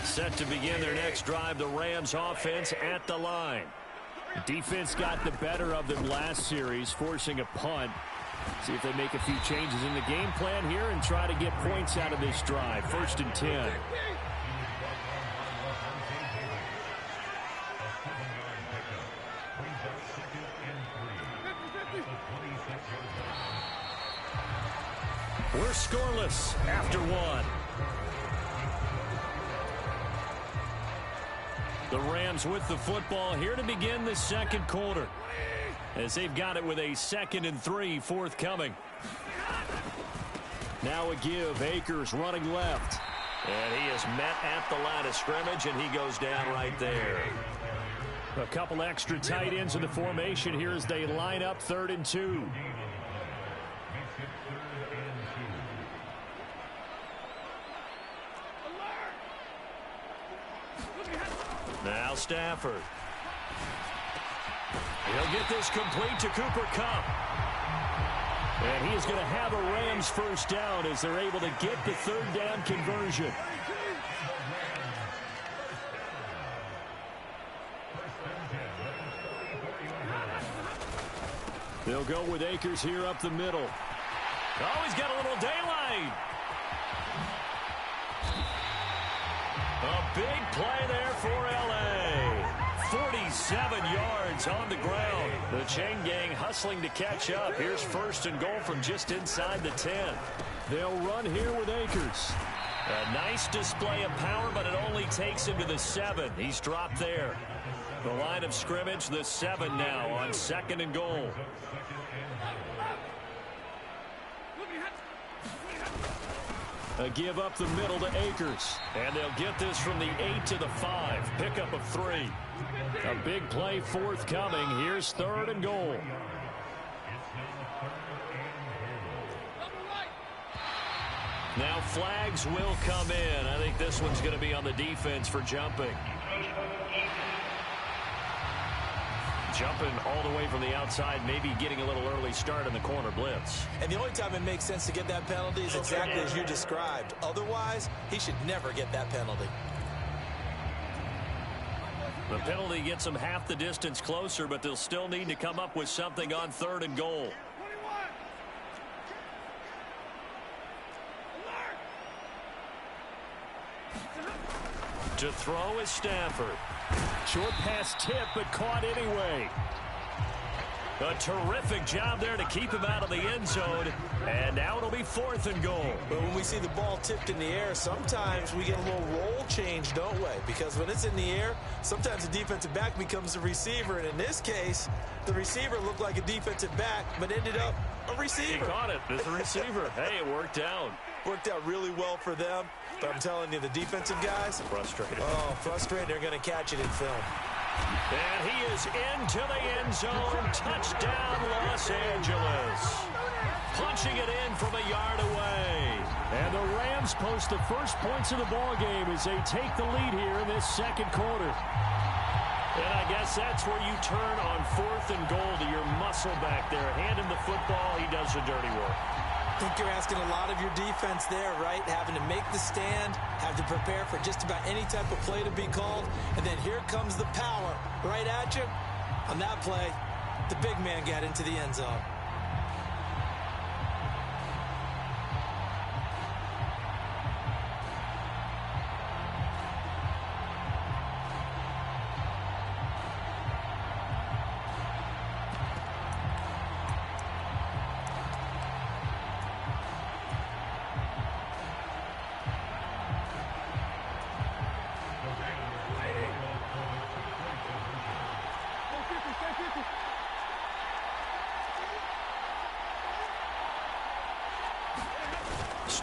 [SPEAKER 1] Set to begin their next drive, the Rams offense at the line.
[SPEAKER 2] Defense got the better of them last series, forcing a punt. See if they make a few changes in the game plan here and try to get points out of this drive. 1st and 10.
[SPEAKER 1] We're scoreless after one. The Rams with the football here to begin the second quarter, as they've got it with a 2nd and 3 forthcoming. Now a give. Akers running left. And he is met at the line of scrimmage, and he goes down right there.
[SPEAKER 2] A couple extra tight ends in the formation here as they line up 3rd and 2.
[SPEAKER 1] Now Stafford. He'll get this complete to Cooper Kupp. And he is going to have a Rams first down as they're able to get the 3rd down conversion.
[SPEAKER 2] They'll go with Akers here up the middle.
[SPEAKER 1] Oh, he's got a little daylight. A big play there for L.A. 47 yards on the ground. The chain gang hustling to catch up. Here's 1st and goal from just inside the 10.
[SPEAKER 2] They'll run here with Akers.
[SPEAKER 1] A nice display of power, but it only takes him to the 7. He's dropped there. The line of scrimmage, the 7 now on 2nd and goal.
[SPEAKER 2] A give up the middle to Akers.
[SPEAKER 1] And they'll get this from the 8 to the 5. Pickup of 3.
[SPEAKER 2] A big play forthcoming. Here's 3rd and goal.
[SPEAKER 1] Now flags will come in. I think this one's going to be on the defense for jumping. Jumping all the way from the outside, maybe getting a little early start in the corner blitz.
[SPEAKER 3] And the only time it makes sense to get that penalty is exactly as you described. Otherwise, he should never get that penalty.
[SPEAKER 1] The penalty gets them half the distance closer, but they'll still need to come up with something on 3rd and goal. To throw is Stafford.
[SPEAKER 2] Short pass tip, but caught anyway.
[SPEAKER 1] A terrific job there to keep him out of the end zone. And now it'll be 4th and goal.
[SPEAKER 3] But when we see the ball tipped in the air, sometimes we get a little roll change, don't we? Because when it's in the air, sometimes the defensive back becomes the receiver. And in this case, the receiver looked like a defensive back, but ended up a receiver.
[SPEAKER 1] He caught it as a receiver. Hey, it worked out.
[SPEAKER 3] Worked out really well for them. But I'm telling you, the defensive guys,
[SPEAKER 1] frustrated.
[SPEAKER 3] Oh, frustrated. They're going to catch it in film.
[SPEAKER 1] And he is into the end zone. Touchdown, Los Angeles. Punching it in from a yard away.
[SPEAKER 2] And the Rams post the first points of the ball game as they take the lead here in this second quarter.
[SPEAKER 1] And I guess that's where you turn on 4th and goal to your muscle back there. Hand him the football. He does the dirty work.
[SPEAKER 3] I think you're asking a lot of your defense there, right? Having to make the stand, have to prepare for just about any type of play to be called, and then here comes the power right at you. On that play, the big man got into the end zone.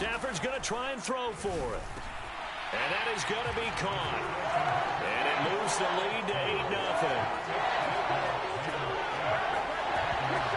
[SPEAKER 1] Stafford's going to try and throw for it. And that is going to be caught. And it moves the lead to 8-0.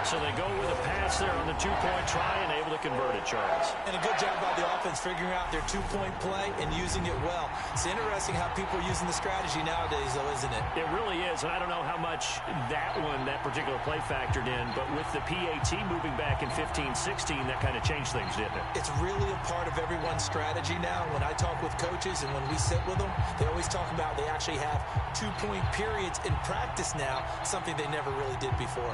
[SPEAKER 1] So they go with a pass there on the two-point try and able to convert it, Charles.
[SPEAKER 3] And a good job by the offense figuring out their two-point play and using it well. It's interesting how people are using the strategy nowadays, though, isn't it?
[SPEAKER 1] It really is, and I don't know how much that particular play factored in, but with the PAT moving back in 15-16, that kind of changed things, didn't it?
[SPEAKER 3] It's really a part of everyone's strategy now. When I talk with coaches and when we sit with them, they always talk about they actually have two-point periods in practice now, something they never really did before.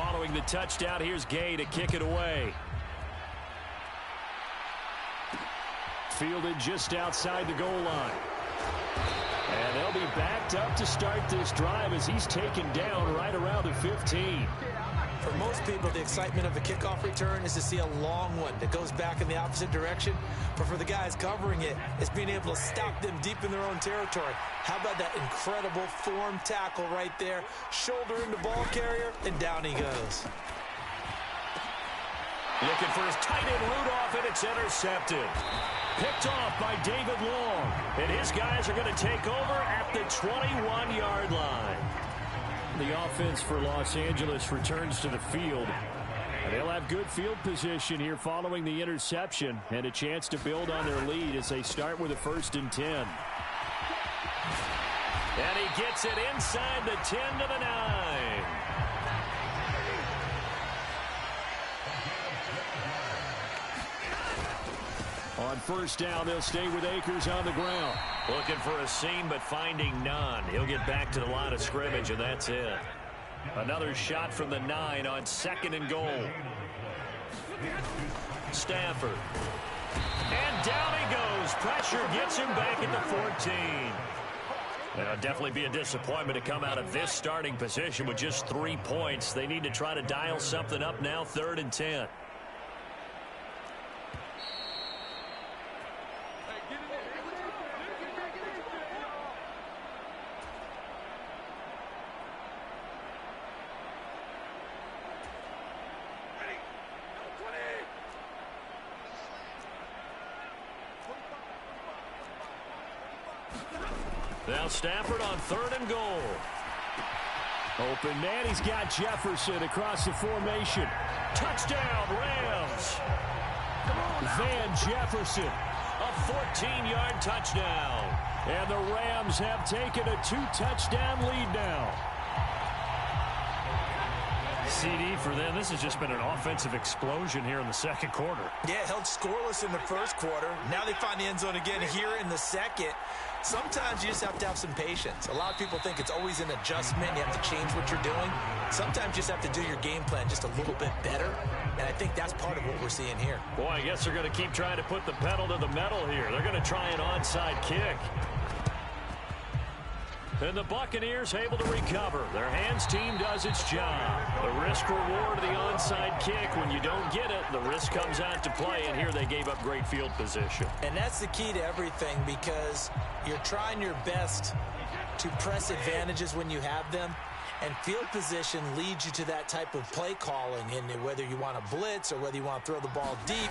[SPEAKER 1] following the touchdown, here's Gay to kick it away. Fielded just outside the goal line. And they'll be backed up to start this drive as he's taken down right around the 15.
[SPEAKER 3] For most people, the excitement of a kickoff return is to see a long one that goes back in the opposite direction. But for the guys covering it, it's being able to stop them deep in their own territory. How about that incredible form tackle right there? Shoulder in the ball carrier, and down he goes.
[SPEAKER 1] Looking for his tight end Rudolph, and it's intercepted. Picked off by David Long. And his guys are going to take over at the 21-yard line. The offense for Los Angeles returns to the field. And they'll have good field position here following the interception and a chance to build on their lead as they start with a 1st and 10. And he gets it inside the 10 to the 9. On 1st down, they'll stay with Akers on the ground. Looking for a seam, but finding none. He'll get back to the line of scrimmage, and that's it. Another shot from the 9 on 2nd and goal. Stafford. And down he goes. Pressure gets him back at the 14. It'll definitely be a disappointment to come out of this starting position with just 3 points. They need to try to dial something up now, 3rd and 10. Now Stafford on 3rd and goal. Open man, he's got Jefferson across the formation. Touchdown, Rams. Van Jefferson, a 14-yard touchdown. And the Rams have taken a 2-touchdown lead now.
[SPEAKER 2] CD for them. This has just been an offensive explosion here in the 2nd quarter.
[SPEAKER 3] Yeah, held scoreless in the 1st quarter. Now they find the end zone again here in the 2nd. Sometimes you just have to have some patience. A lot of people think it's always an adjustment. You have to change what you're doing. Sometimes you just have to do your game plan just a little bit better. And I think that's part of what we're seeing here.
[SPEAKER 1] Boy, I guess they're going to keep trying to put the pedal to the metal here. They're going to try an onside kick. And the Buccaneers able to recover. Their hands team does its job. The risk reward of the onside kick. When you don't get it, the risk comes out to play, and here they gave up great field position.
[SPEAKER 3] And that's the key to everything, because you're trying your best to press advantages when you have them. And field position leads you to that type of play calling, and whether you want to blitz or whether you want to throw the ball deep,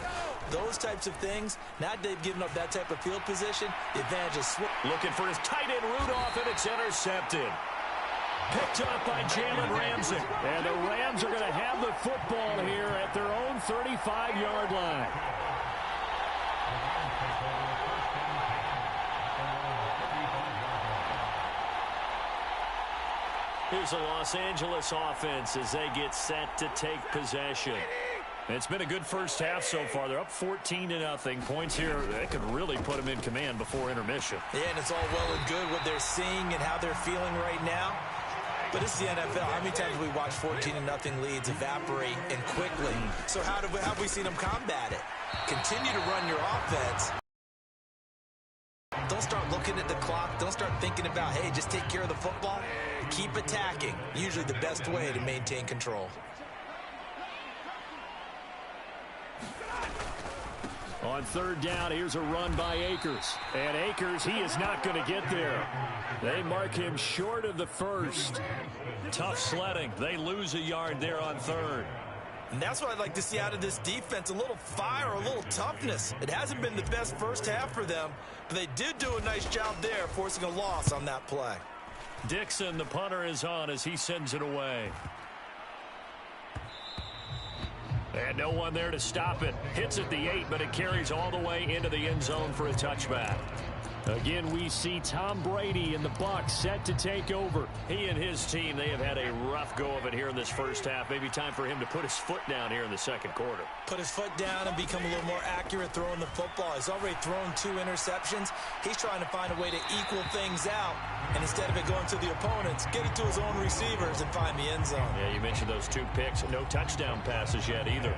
[SPEAKER 3] those types of things. Now they've given up that type of field position. The advantage is
[SPEAKER 1] looking for his tight end Rudolph, and it's intercepted. Picked up by Jalen Ramsey. And the Rams are going to have the football here at their own 35-yard line. Here's the Los Angeles offense as they get set to take possession. It's been a good first half so far. They're up 14-0. Points here that could really put them in command before intermission.
[SPEAKER 3] Yeah, and it's all well and good what they're seeing and how they're feeling right now. But this is the NFL. How many times have we watched 14-0 leads evaporate and quickly? So how have we seen them combat it? Continue to run your offense. Don't start looking at the clock. Don't start thinking about, hey, just take care of the football. Keep attacking. Usually the best way to maintain control.
[SPEAKER 1] On 3rd down, here's a run by Akers. And Akers, he is not going to get there. They mark him short of the 1st. Tough sledding. They lose a yard there on 3rd.
[SPEAKER 3] And that's what I'd like to see out of this defense, a little fire, a little toughness. It hasn't been the best first half for them, but they did do a nice job there, forcing a loss on that play.
[SPEAKER 1] Dixon, the punter, is on as he sends it away. And no one there to stop it. Hits at the 8, but it carries all the way into the end zone for a touchback. Again, we see Tom Brady and the Bucs set to take over. He and his team, they have had a rough go of it here in this first half. Maybe time for him to put his foot down here in the second quarter.
[SPEAKER 3] Put his foot down and become a little more accurate throwing the football. He's already thrown 2 interceptions. He's trying to find a way to equal things out. And instead of it going to the opponents, get it to his own receivers and find the end zone.
[SPEAKER 1] Yeah, you mentioned those 2 picks. No touchdown passes yet either.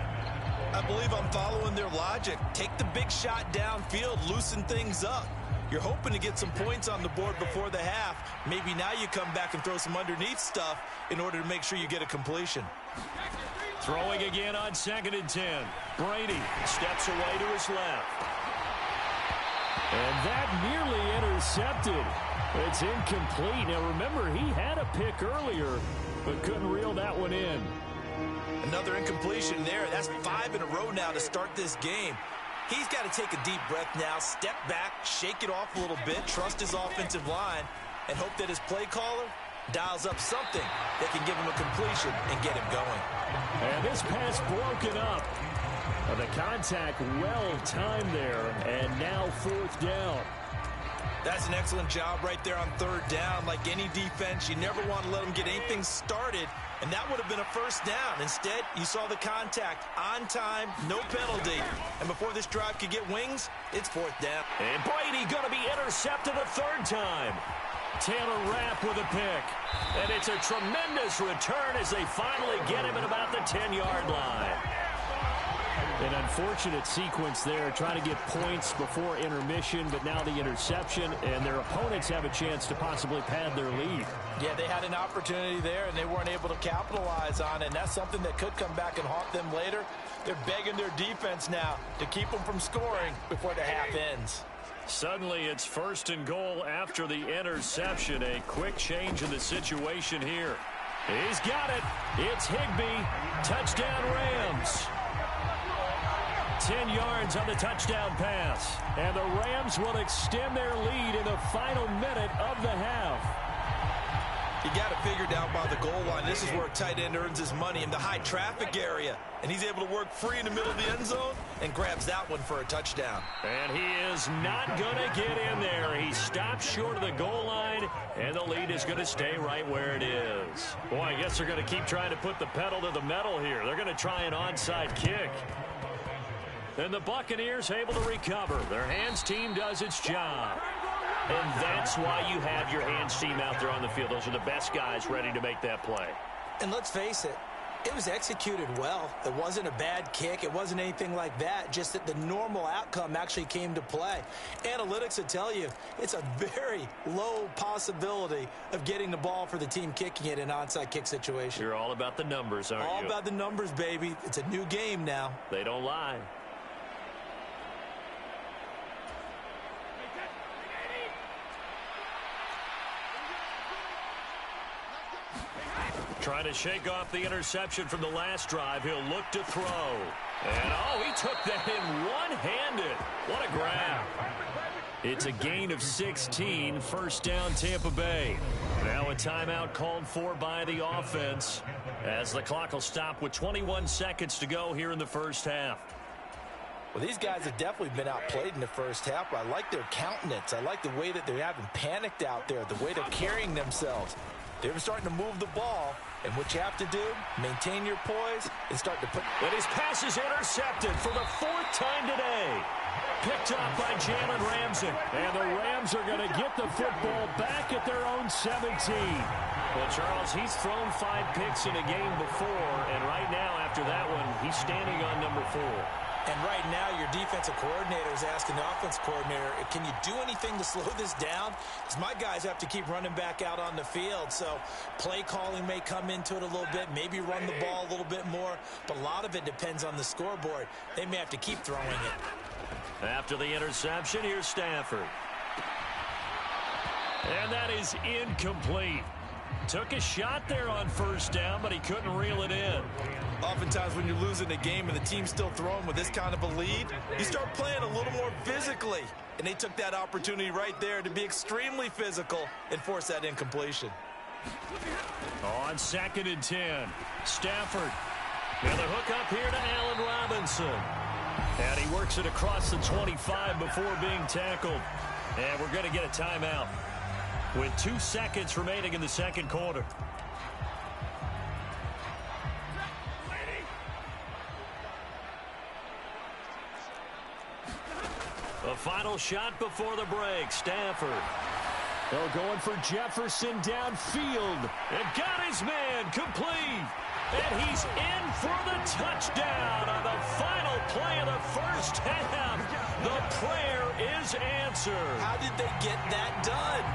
[SPEAKER 3] I believe I'm following their logic. Take the big shot downfield, loosen things up. You're hoping to get some points on the board before the half. Maybe now you come back and throw some underneath stuff in order to make sure you get a completion.
[SPEAKER 1] Throwing again on 2nd and 10. Brady steps away to his left. And that nearly intercepted. It's incomplete. Now remember, he had a pick earlier, but couldn't reel that one in.
[SPEAKER 3] Another incompletion there. That's 5 in a row now to start this game. He's got to take a deep breath now, step back, shake it off a little bit, trust his offensive line, and hope that his play caller dials up something that can give him a completion and get him going.
[SPEAKER 1] And this pass broken up. The contact well timed there, and now 4th down.
[SPEAKER 3] That's an excellent job right there on 3rd down. Like any defense, you never want to let them get anything started, and that would have been a 1st down. Instead, you saw the contact on time, no penalty. And before this drive could get wings, it's 4th down.
[SPEAKER 1] And Brady going to be intercepted a 3rd time. Taylor Rapp with a pick. And it's a tremendous return as they finally get him at about the 10-yard line. An unfortunate sequence there, trying to get points before intermission, but now the interception, and their opponents have a chance to possibly pad their lead.
[SPEAKER 3] Yeah, they had an opportunity there, and they weren't able to capitalize on it, and that's something that could come back and haunt them later. They're begging their defense now to keep them from scoring before the half ends.
[SPEAKER 1] Suddenly, it's 1st and goal after the interception. A quick change in the situation here. He's got it. It's Higbee. Touchdown, Rams. 10 yards on the touchdown pass. And the Rams will extend their lead in the final minute of the half.
[SPEAKER 3] You got it figured out by the goal line. This is where a tight end earns his money, in the high traffic area. And he's able to work free in the middle of the end zone and grabs that one for a touchdown.
[SPEAKER 1] And he is not going to get in there. He stops short of the goal line, and the lead is going to stay right where it is. Boy, I guess they're going to keep trying to put the pedal to the metal here. They're going to try an onside kick. And the Buccaneers able to recover. Their hands team does its job. And that's why you have your hands team out there on the field. Those are the best guys ready to make that play.
[SPEAKER 3] And let's face it, it was executed well. It wasn't a bad kick. It wasn't anything like that. Just that the normal outcome actually came to play. Analytics will tell you it's a very low possibility of getting the ball for the team kicking it in an onside kick situation.
[SPEAKER 1] You're all about the numbers, aren't you?
[SPEAKER 3] All about the numbers, baby. It's a new game now.
[SPEAKER 1] They don't lie. Trying to shake off the interception from the last drive. He'll look to throw. And, oh, he took that in one-handed. What a grab. It's a gain of 16. 1st down, Tampa Bay. Now a timeout called for by the offense, as the clock will stop with 21 seconds to go here in the first half.
[SPEAKER 3] Well, these guys have definitely been outplayed in the first half, but I like their countenance. I like the way that they haven't panicked out there, the way they're carrying themselves. They're starting to move the ball, and what you have to do, maintain your poise and start to put...
[SPEAKER 1] And his pass is intercepted for the 4th time today. Picked up by Jalen Ramsey. And the Rams are going to get the football back at their own 17. Well, Charles, he's thrown 5 picks in a game before, and right now, after that one, he's standing on number 4.
[SPEAKER 3] And right now, your defensive coordinator is asking the offense coordinator, can you do anything to slow this down? Because my guys have to keep running back out on the field. So play calling may come into it a little bit, maybe run the ball a little bit more. But a lot of it depends on the scoreboard. They may have to keep throwing it.
[SPEAKER 1] After the interception, here's Stafford. And that is incomplete. Took a shot there on 1st down, but he couldn't reel it in.
[SPEAKER 3] Oftentimes when you're losing a game and the team's still throwing with this kind of a lead, you start playing a little more physically. And they took that opportunity right there to be extremely physical and force that incompletion.
[SPEAKER 1] On 2nd and 10, Stafford. And the hook up here to Allen Robinson. And he works it across the 25 before being tackled. And we're going to get a timeout with 2 seconds remaining in the second quarter. The final shot before the break. Stafford.
[SPEAKER 2] They're going for Jefferson downfield.
[SPEAKER 1] And got his man complete. And he's in for the touchdown on the final play of the first half. The prayer is answered.
[SPEAKER 3] How did they get that done?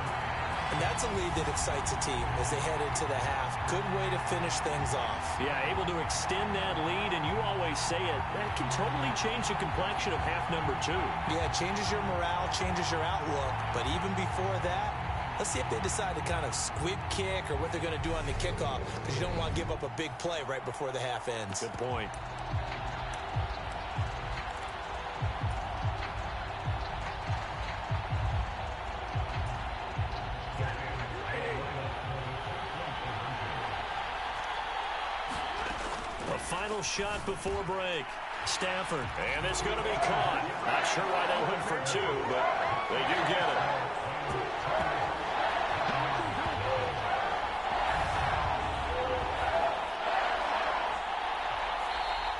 [SPEAKER 3] And that's a lead that excites a team as they head into the half. Good way to finish things off.
[SPEAKER 1] Yeah, able to extend that lead, and you always say it, that can totally change the complexion of half number 2.
[SPEAKER 3] Yeah, it changes your morale, changes your outlook. But even before that, let's see if they decide to kind of squib kick or what they're going to do on the kickoff, because you don't want to give up a big play right before the half ends.
[SPEAKER 1] Good point. A final shot before break. Stafford. And it's going to be caught. Not sure why they went for 2, but they do get it.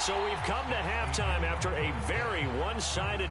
[SPEAKER 1] So we've come to halftime after a very one-sided